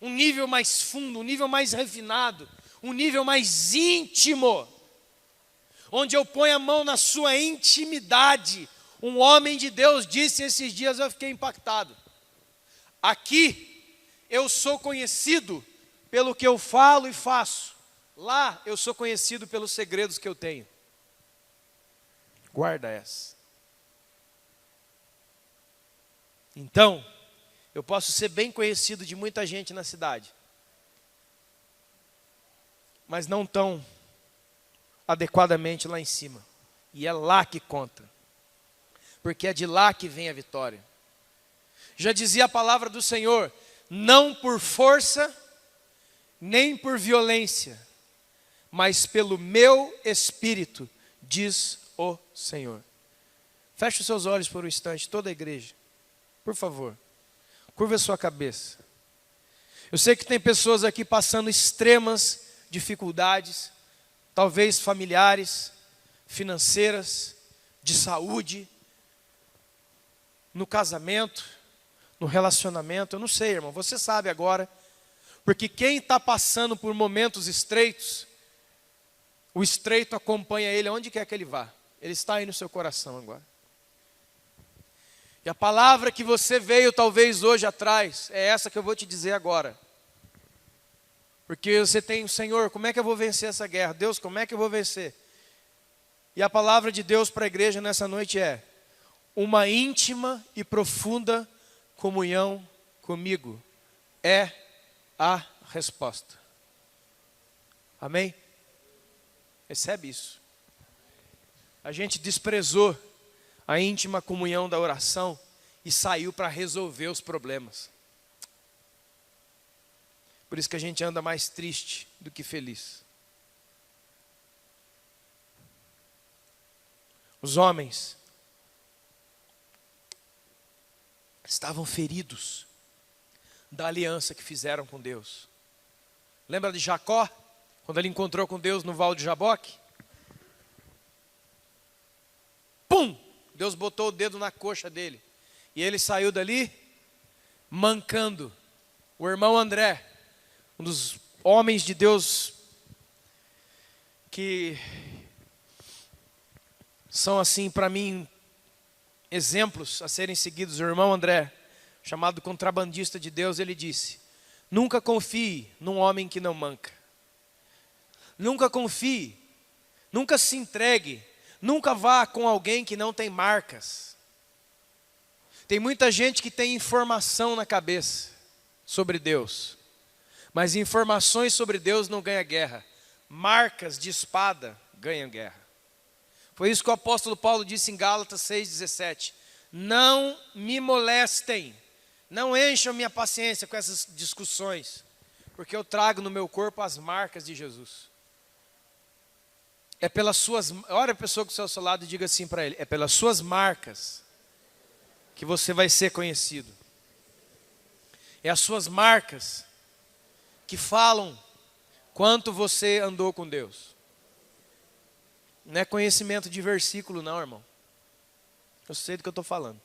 Um nível mais fundo, um nível mais refinado, um nível mais íntimo, onde eu ponho a mão na sua intimidade. Um homem de Deus disse esses dias, eu fiquei impactado: aqui eu sou conhecido pelo que eu falo e faço, lá eu sou conhecido pelos segredos que eu tenho. Guarda essa. Então, eu posso ser bem conhecido de muita gente na cidade, mas não tão adequadamente lá em cima. E é lá que conta, porque é de lá que vem a vitória. Já dizia a palavra do Senhor: não por força, nem por violência, mas pelo meu Espírito, diz o Senhor. Feche os seus olhos por um instante, toda a igreja. Por favor, curva a sua cabeça. Eu sei que tem pessoas aqui passando extremas dificuldades, talvez familiares, financeiras, de saúde, no casamento, no relacionamento. Eu não sei, irmão, você sabe agora, porque quem está passando por momentos estreitos, o estreito acompanha ele aonde quer que ele vá. Ele está aí no seu coração agora. E a palavra que você veio talvez hoje atrás, é essa que eu vou te dizer agora. Porque você tem: Senhor, como é que eu vou vencer essa guerra? Deus, como é que eu vou vencer? E a palavra de Deus para a igreja nessa noite é: uma íntima e profunda comunhão comigo é a resposta. Amém? Recebe isso. A gente desprezou a íntima comunhão da oração e saiu para resolver os problemas. Por isso que a gente anda mais triste do que feliz. Os homens estavam feridos da aliança que fizeram com Deus. Lembra de Jacó, quando ele encontrou com Deus no Val de Jaboque? Pum! Deus botou o dedo na coxa dele. E ele saiu dali mancando. O irmão André, um dos homens de Deus que são assim para mim exemplos a serem seguidos. O irmão André, chamado contrabandista de Deus, ele disse: nunca confie num homem que não manca. Nunca confie, nunca se entregue, nunca vá com alguém que não tem marcas. Tem muita gente que tem informação na cabeça sobre Deus, mas informações sobre Deus não ganha guerra. Marcas de espada ganham guerra. Foi isso que o apóstolo Paulo disse em Gálatas 6,17. Não me molestem, não encham minha paciência com essas discussões, porque eu trago no meu corpo as marcas de Jesus. É pelas suas, olha a pessoa que está ao seu lado e diga assim para ele: é pelas suas marcas que você vai ser conhecido. É as suas marcas que falam quanto você andou com Deus. Não é conhecimento de versículo não, irmão. Eu sei do que eu estou falando.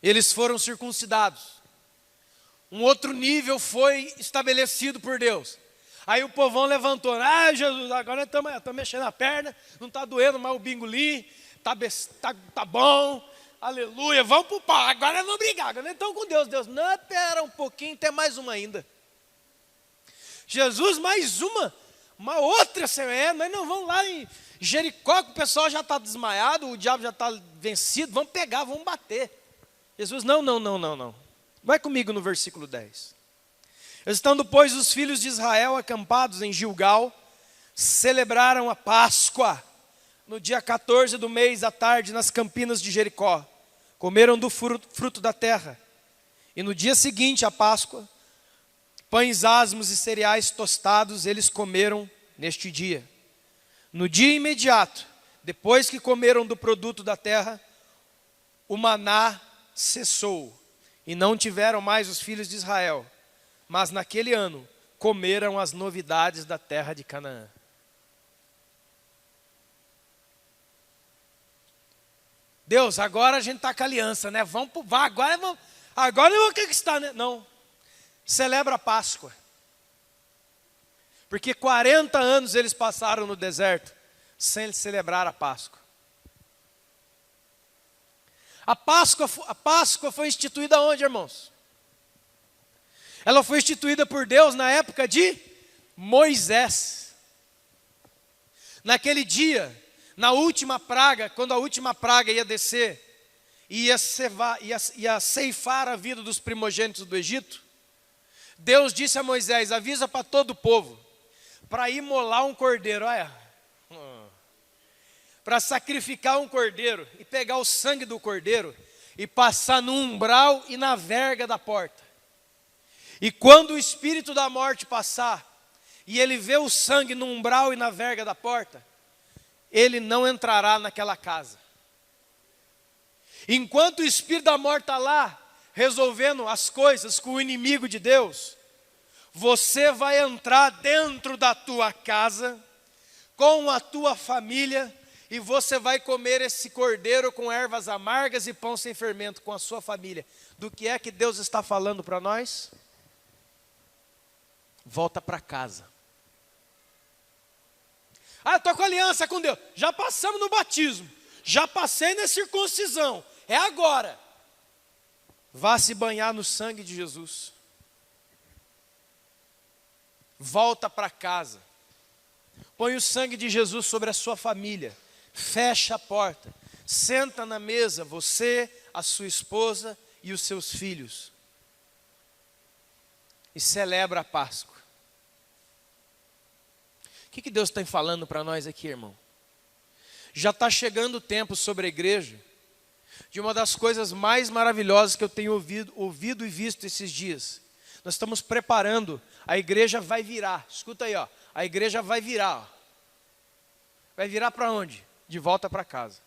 Eles foram circuncidados. Um outro nível foi estabelecido por Deus. Aí o povão levantou, Jesus, agora estamos mexendo a perna, não está doendo mais o bingolim, tá bom, aleluia, vamos para o pau, agora vamos brigar, agora então com Deus. Deus, não, espera um pouquinho, tem mais uma ainda. Jesus, mais uma outra, Senhor, nós não vamos lá em Jericó, que o pessoal já está desmaiado, o diabo já está vencido, vamos pegar, vamos bater. Jesus, não. Vai comigo no versículo 10. Estando, pois, os filhos de Israel acampados em Gilgal, celebraram a Páscoa, no dia 14 do mês, à tarde, nas campinas de Jericó. Comeram do fruto da terra. E no dia seguinte à Páscoa, pães asmos e cereais tostados eles comeram neste dia. No dia imediato, depois que comeram do produto da terra, o maná cessou. E não tiveram mais os filhos de Israel. Mas naquele ano, comeram as novidades da terra de Canaã. Deus, agora a gente está com a aliança, né? Agora eu vou conquistar, né? Não. Celebra a Páscoa. Porque 40 anos eles passaram no deserto sem celebrar a Páscoa. A Páscoa foi instituída onde, irmãos? Ela foi instituída por Deus na época de Moisés. Naquele dia, na última praga, quando a última praga ia descer, ia ceifar a vida dos primogênitos do Egito, Deus disse a Moisés, avisa para todo o povo, para imolar um cordeiro, para sacrificar um cordeiro, e pegar o sangue do cordeiro, e passar no umbral e na verga da porta. E quando o espírito da morte passar, e ele vê o sangue no umbral e na verga da porta, ele não entrará naquela casa. Enquanto o espírito da morte está lá, resolvendo as coisas com o inimigo de Deus, você vai entrar dentro da tua casa, com a tua família, e você vai comer esse cordeiro com ervas amargas e pão sem fermento com a sua família. Do que é que Deus está falando para nós? Volta para casa. Eu estou com aliança com Deus. Já passamos no batismo. Já passei na circuncisão. É agora. Vá se banhar no sangue de Jesus. Volta para casa. Põe o sangue de Jesus sobre a sua família. Fecha a porta. Senta na mesa, você, a sua esposa e os seus filhos. E celebra a Páscoa. O que Deus está falando para nós aqui, irmão? Já está chegando o tempo sobre a igreja, de uma das coisas mais maravilhosas que eu tenho ouvido e visto esses dias. Nós estamos preparando, a igreja vai virar, escuta aí, a igreja vai virar. Vai virar para onde? De volta para casa.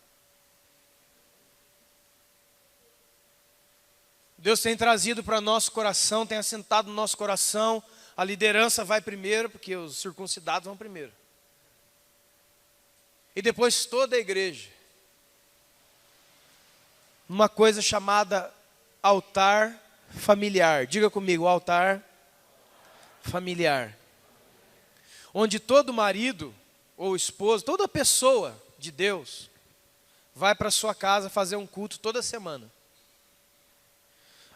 Deus tem trazido para nosso coração, tem assentado no nosso coração. A liderança vai primeiro, porque os circuncidados vão primeiro. E depois toda a igreja. Uma coisa chamada altar familiar. Diga comigo, altar familiar. Onde todo marido ou esposa, toda pessoa de Deus, vai para sua casa fazer um culto toda semana.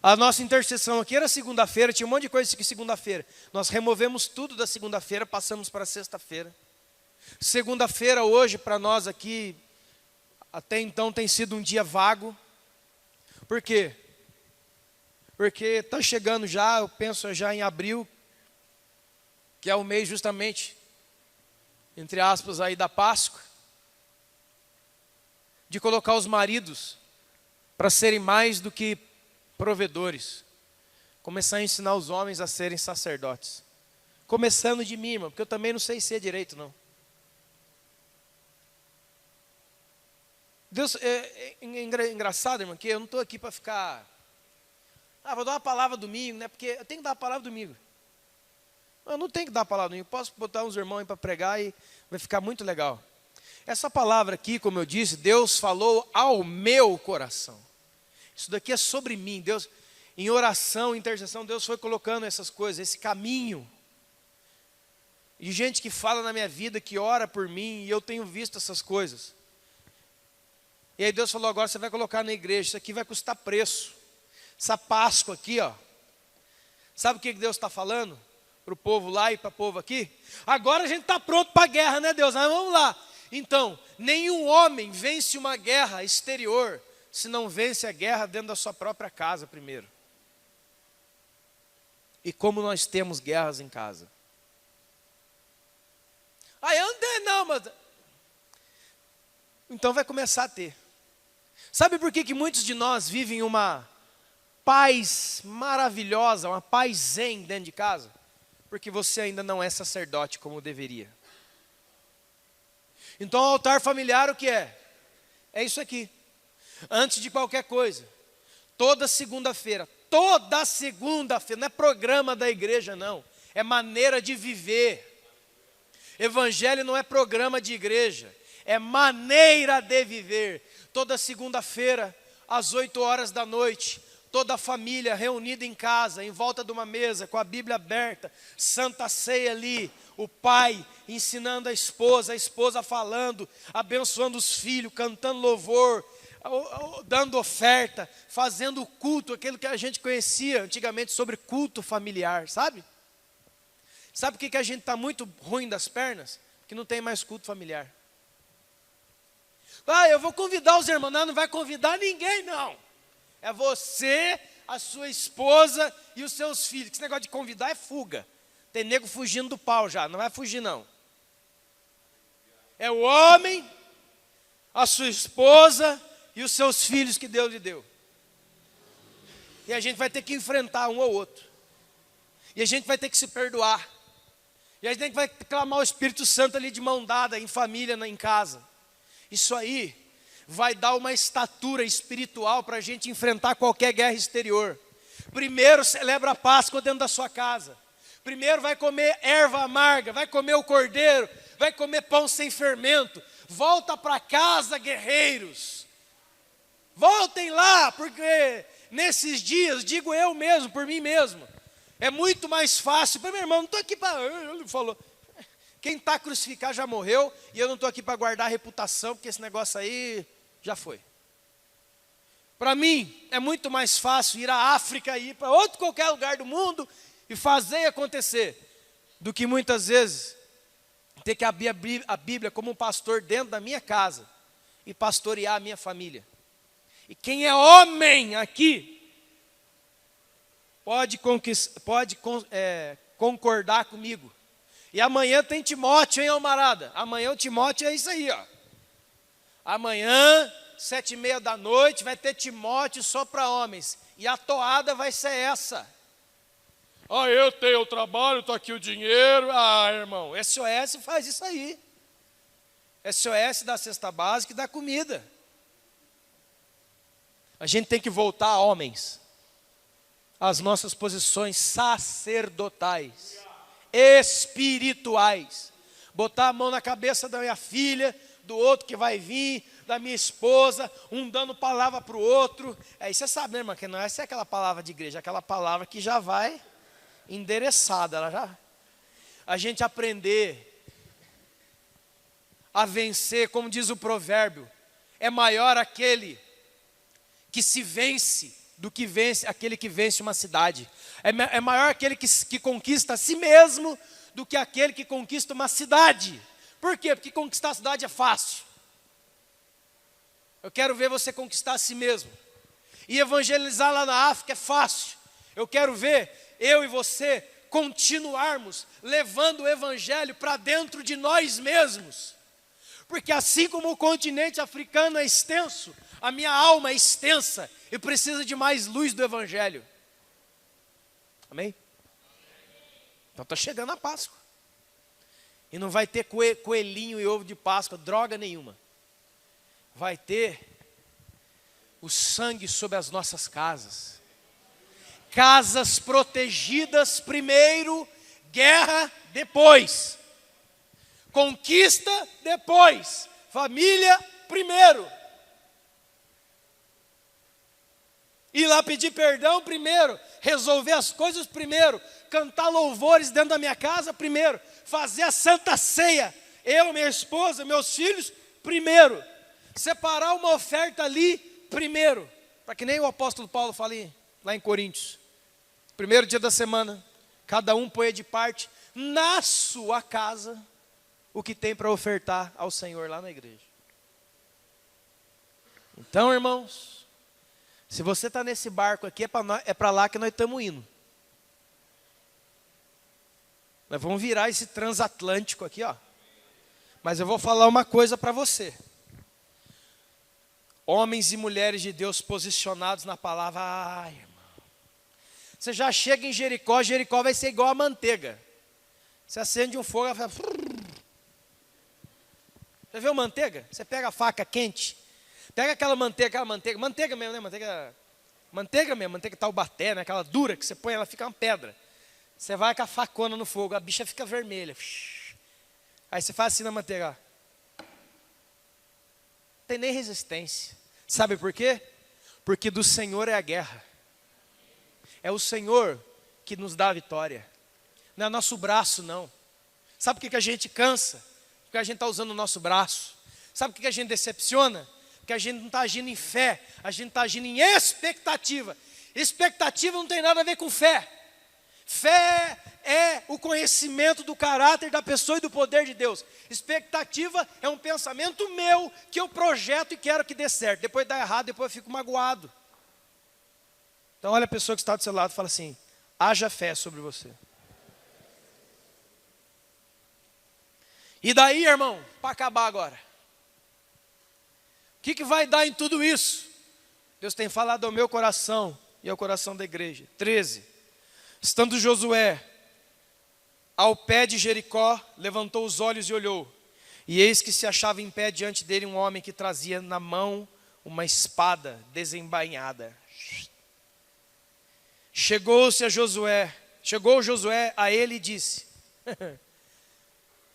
A nossa intercessão aqui era segunda-feira, tinha um monte de coisa aqui segunda-feira. Nós removemos tudo da segunda-feira, passamos para sexta-feira. Segunda-feira hoje para nós aqui, até então tem sido um dia vago. Por quê? Porque está chegando já, eu penso já em abril, que é o mês justamente, entre aspas aí da Páscoa, de colocar os maridos para serem mais do que provedores, começar a ensinar os homens a serem sacerdotes, começando de mim, irmão, porque eu também não sei ser direito não. Deus, é engraçado, irmão, que eu não estou aqui para ficar, vou dar uma palavra domingo, né, porque eu tenho que dar a palavra domingo. Eu não tenho que dar a palavra domingo, posso botar uns irmãos aí para pregar e vai ficar muito legal. Essa palavra aqui, como eu disse, Deus falou ao meu coração. Isso daqui é sobre mim. Deus, em oração, intercessão, Deus foi colocando essas coisas, esse caminho. de gente que fala na minha vida, que ora por mim, e eu tenho visto essas coisas. E aí Deus falou, agora você vai colocar na igreja, isso aqui vai custar preço. Essa Páscoa aqui, ó. Sabe o que Deus está falando? Para o povo lá e para o povo aqui? Agora a gente está pronto para a guerra, né Deus? Mas vamos lá. Então, nenhum homem vence uma guerra exterior, se não vence a guerra dentro da sua própria casa primeiro. E como nós temos guerras em casa? Ah, eu não tenho não, mas... Então vai começar a ter. Sabe por que muitos de nós vivem uma paz maravilhosa, uma paz zen dentro de casa? Porque você ainda não é sacerdote como deveria. Então o altar familiar o que é? É isso aqui. Antes de qualquer coisa, toda segunda-feira, não é programa da igreja não, é maneira de viver. Evangelho não é programa de igreja, é maneira de viver. Toda segunda-feira, às 8 horas da noite, toda a família reunida em casa, em volta de uma mesa, com a Bíblia aberta, Santa Ceia ali, o pai ensinando a esposa falando, abençoando os filhos, cantando louvor, dando oferta, fazendo culto, aquilo que a gente conhecia antigamente sobre culto familiar, sabe? Sabe por que a gente está muito ruim das pernas? Que não tem mais culto familiar. Ah, eu vou convidar os irmãos. Não vai convidar ninguém não. É você, a sua esposa e os seus filhos. Esse negócio de convidar é fuga. Tem nego fugindo do pau já, não vai fugir não. É o homem, a sua esposa e os seus filhos que Deus lhe deu. E a gente vai ter que enfrentar um ao outro. E a gente vai ter que se perdoar. E a gente vai clamar o Espírito Santo ali de mão dada, em família, em casa. Isso aí vai dar uma estatura espiritual para a gente enfrentar qualquer guerra exterior. Primeiro celebra a Páscoa dentro da sua casa. Primeiro vai comer erva amarga, vai comer o cordeiro, vai comer pão sem fermento. Volta para casa, guerreiros. Voltem lá, porque nesses dias, digo eu mesmo, por mim mesmo, é muito mais fácil. Meu irmão, não estou aqui para... Ele falou, quem está crucificado já morreu, e eu não estou aqui para guardar a reputação, porque esse negócio aí já foi. Para mim, é muito mais fácil ir à África, ir para outro qualquer lugar do mundo, e fazer acontecer, do que muitas vezes ter que abrir a Bíblia como um pastor dentro da minha casa, e pastorear a minha família. E quem é homem aqui, pode concordar comigo. E amanhã tem Timóteo, hein, Almarada? Amanhã o Timóteo é isso aí, ó. Amanhã, 7:30 da noite, vai ter Timóteo só para homens. E a toada vai ser essa. Ah, eu tenho o trabalho, estou aqui o dinheiro. Ah, irmão, SOS faz isso aí. SOS dá cesta básica e dá comida. A gente tem que voltar, homens, às nossas posições sacerdotais, espirituais. Botar a mão na cabeça da minha filha, do outro que vai vir, da minha esposa, um dando palavra para o outro. Aí você sabe, né, irmã, que não é aquela palavra de igreja, é aquela palavra que já vai endereçada. Ela já... A gente aprender a vencer, como diz o provérbio, é maior aquele que se vence do que vence aquele que vence uma cidade. É maior aquele que conquista a si mesmo do que aquele que conquista uma cidade. Por quê? Porque conquistar a cidade é fácil. Eu quero ver você conquistar a si mesmo. E evangelizar lá na África é fácil. Eu quero ver eu e você continuarmos levando o evangelho para dentro de nós mesmos. Porque assim como o continente africano é extenso, a minha alma é extensa e precisa de mais luz do evangelho. Amém? Então está chegando a Páscoa. E não vai ter coelhinho e ovo de Páscoa, droga nenhuma. Vai ter o sangue sobre as nossas casas. Casas protegidas primeiro, guerra depois. Conquista depois, família primeiro. Ir lá pedir perdão primeiro, resolver as coisas primeiro, cantar louvores dentro da minha casa primeiro, fazer a santa ceia, eu, minha esposa, meus filhos, primeiro. Separar uma oferta ali, primeiro. Para que nem o apóstolo Paulo fale lá em Coríntios. Primeiro dia da semana, cada um põe de parte na sua casa o que tem para ofertar ao Senhor lá na igreja. Então, irmãos, se você está nesse barco aqui, é para lá que nós estamos indo. Nós vamos virar esse transatlântico aqui, ó. Mas eu vou falar uma coisa para você. Homens e mulheres de Deus posicionados na palavra. Ai, irmão. Você já chega em Jericó, Jericó vai ser igual a manteiga. Você acende um fogo, ela faz... Já viu manteiga? Você pega a faca quente, pega aquela manteiga mesmo, né? Manteiga mesmo, manteiga Taubaté, né? Aquela dura que você põe, ela fica uma pedra. Você vai com a facona no fogo, a bicha fica vermelha. Aí você faz assim na manteiga, ó. Não tem nem resistência. Sabe por quê? Porque do Senhor é a guerra. É o Senhor que nos dá a vitória. Não é nosso braço, não. Sabe por que a gente cansa? Porque a gente está usando o nosso braço. Sabe por que a gente decepciona? Porque a gente não está agindo em fé, a gente está agindo em expectativa. Expectativa não tem nada a ver com fé. Fé é o conhecimento do caráter da pessoa e do poder de Deus. Expectativa é um pensamento meu que eu projeto e quero que dê certo. Depois dá errado, depois eu fico magoado. Então olha a pessoa que está do seu lado e fala assim: haja fé sobre você. E daí, irmão, para acabar agora, o que vai dar em tudo isso? Deus tem falado ao meu coração e ao coração da igreja. 13. Estando Josué ao pé de Jericó, levantou os olhos e olhou. E eis que se achava em pé diante dele um homem que trazia na mão uma espada desembainhada. Chegou Josué a ele e disse: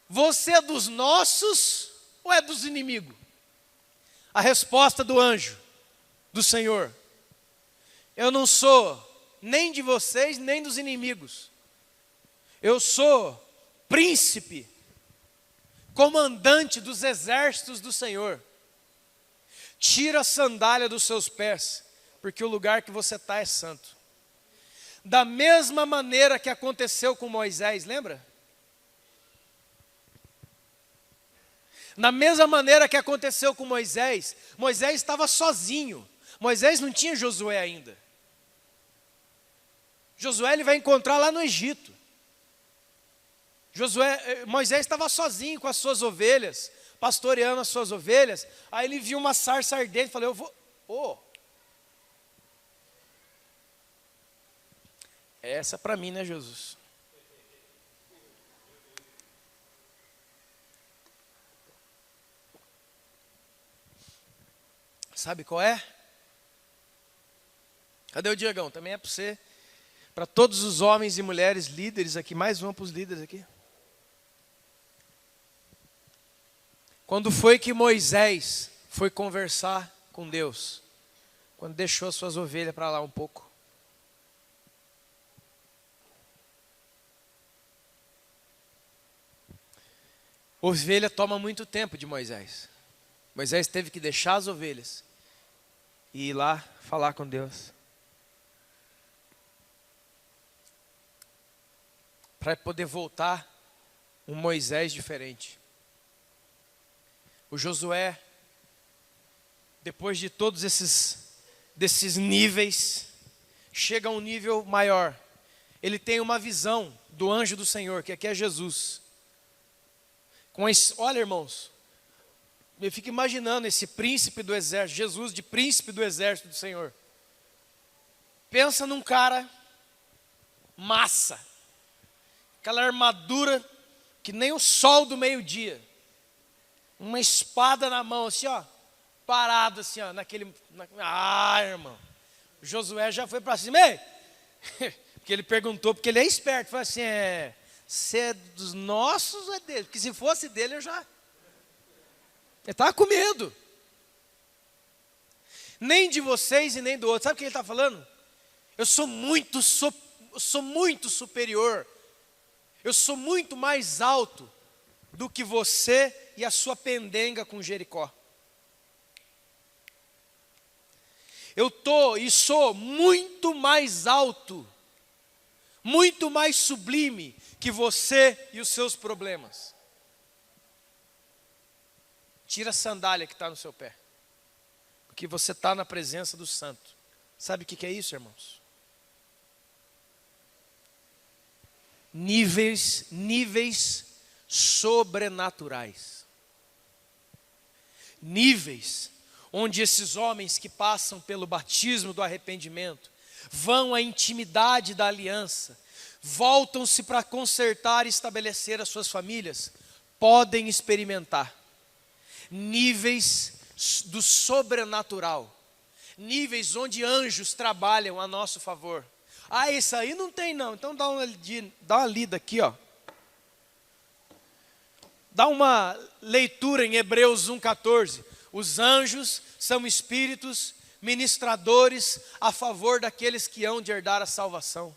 você é dos nossos ou é dos inimigos? A resposta do anjo, do Senhor: eu não sou nem de vocês, nem dos inimigos. Eu sou príncipe, comandante dos exércitos do Senhor. Tira a sandália dos seus pés, porque o lugar que você está é santo. Da mesma maneira que aconteceu com Moisés, lembra? Da mesma maneira que aconteceu com Moisés, Moisés estava sozinho. Moisés não tinha Josué ainda. Josué ele vai encontrar lá no Egito. Moisés estava sozinho com as suas ovelhas, pastoreando as suas ovelhas. Aí ele viu uma sarça ardente e falou: eu vou... Essa para mim, né, Jesus? Sabe qual é? Cadê o Diegão? Também é para você. Para todos os homens e mulheres líderes aqui. Mais uma para os líderes aqui. Quando foi que Moisés foi conversar com Deus? Quando deixou as suas ovelhas para lá um pouco. Ovelha toma muito tempo de Moisés. Moisés teve que deixar as ovelhas e ir lá falar com Deus, para poder voltar um Moisés diferente. O Josué, depois de todos desses níveis, chega a um nível maior. Ele tem uma visão do anjo do Senhor, que aqui é Jesus. Olha, irmãos, eu fico imaginando esse príncipe do exército, Jesus de príncipe do exército do Senhor. Pensa num cara massa, aquela armadura que nem o sol do meio-dia, uma espada na mão, assim, ó, parado assim, ó, irmão, o Josué já foi para cima, porque ele perguntou, porque ele é esperto, falou assim: você é dos nossos ou é dele? Porque se fosse dele, ele estava com medo. Nem de vocês e nem do outro. Sabe o que ele está falando? Eu sou muito superior. Eu sou muito mais alto do que você e a sua pendenga com Jericó. Eu sou muito mais alto, muito mais sublime que você e os seus problemas. Tira a sandália que está no seu pé, porque você está na presença do Santo. Sabe o que é isso, irmãos? Níveis sobrenaturais. Níveis onde esses homens que passam pelo batismo do arrependimento, vão à intimidade da aliança, voltam-se para consertar e estabelecer as suas famílias, podem experimentar níveis do sobrenatural, níveis onde anjos trabalham a nosso favor. Ah, isso aí não tem não, então dá uma lida aqui, ó. Dá uma leitura em Hebreus 1,14. Os anjos são espíritos ministradores a favor daqueles que hão de herdar a salvação.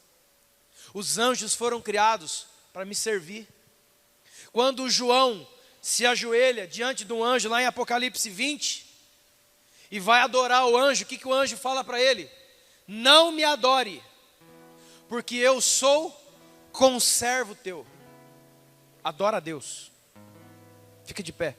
Os anjos foram criados para me servir. Quando João se ajoelha diante de um anjo lá em Apocalipse 20 e vai adorar o anjo, o que o anjo fala para ele? Não me adore, porque eu sou conservo teu. Adora a Deus. Fica de pé.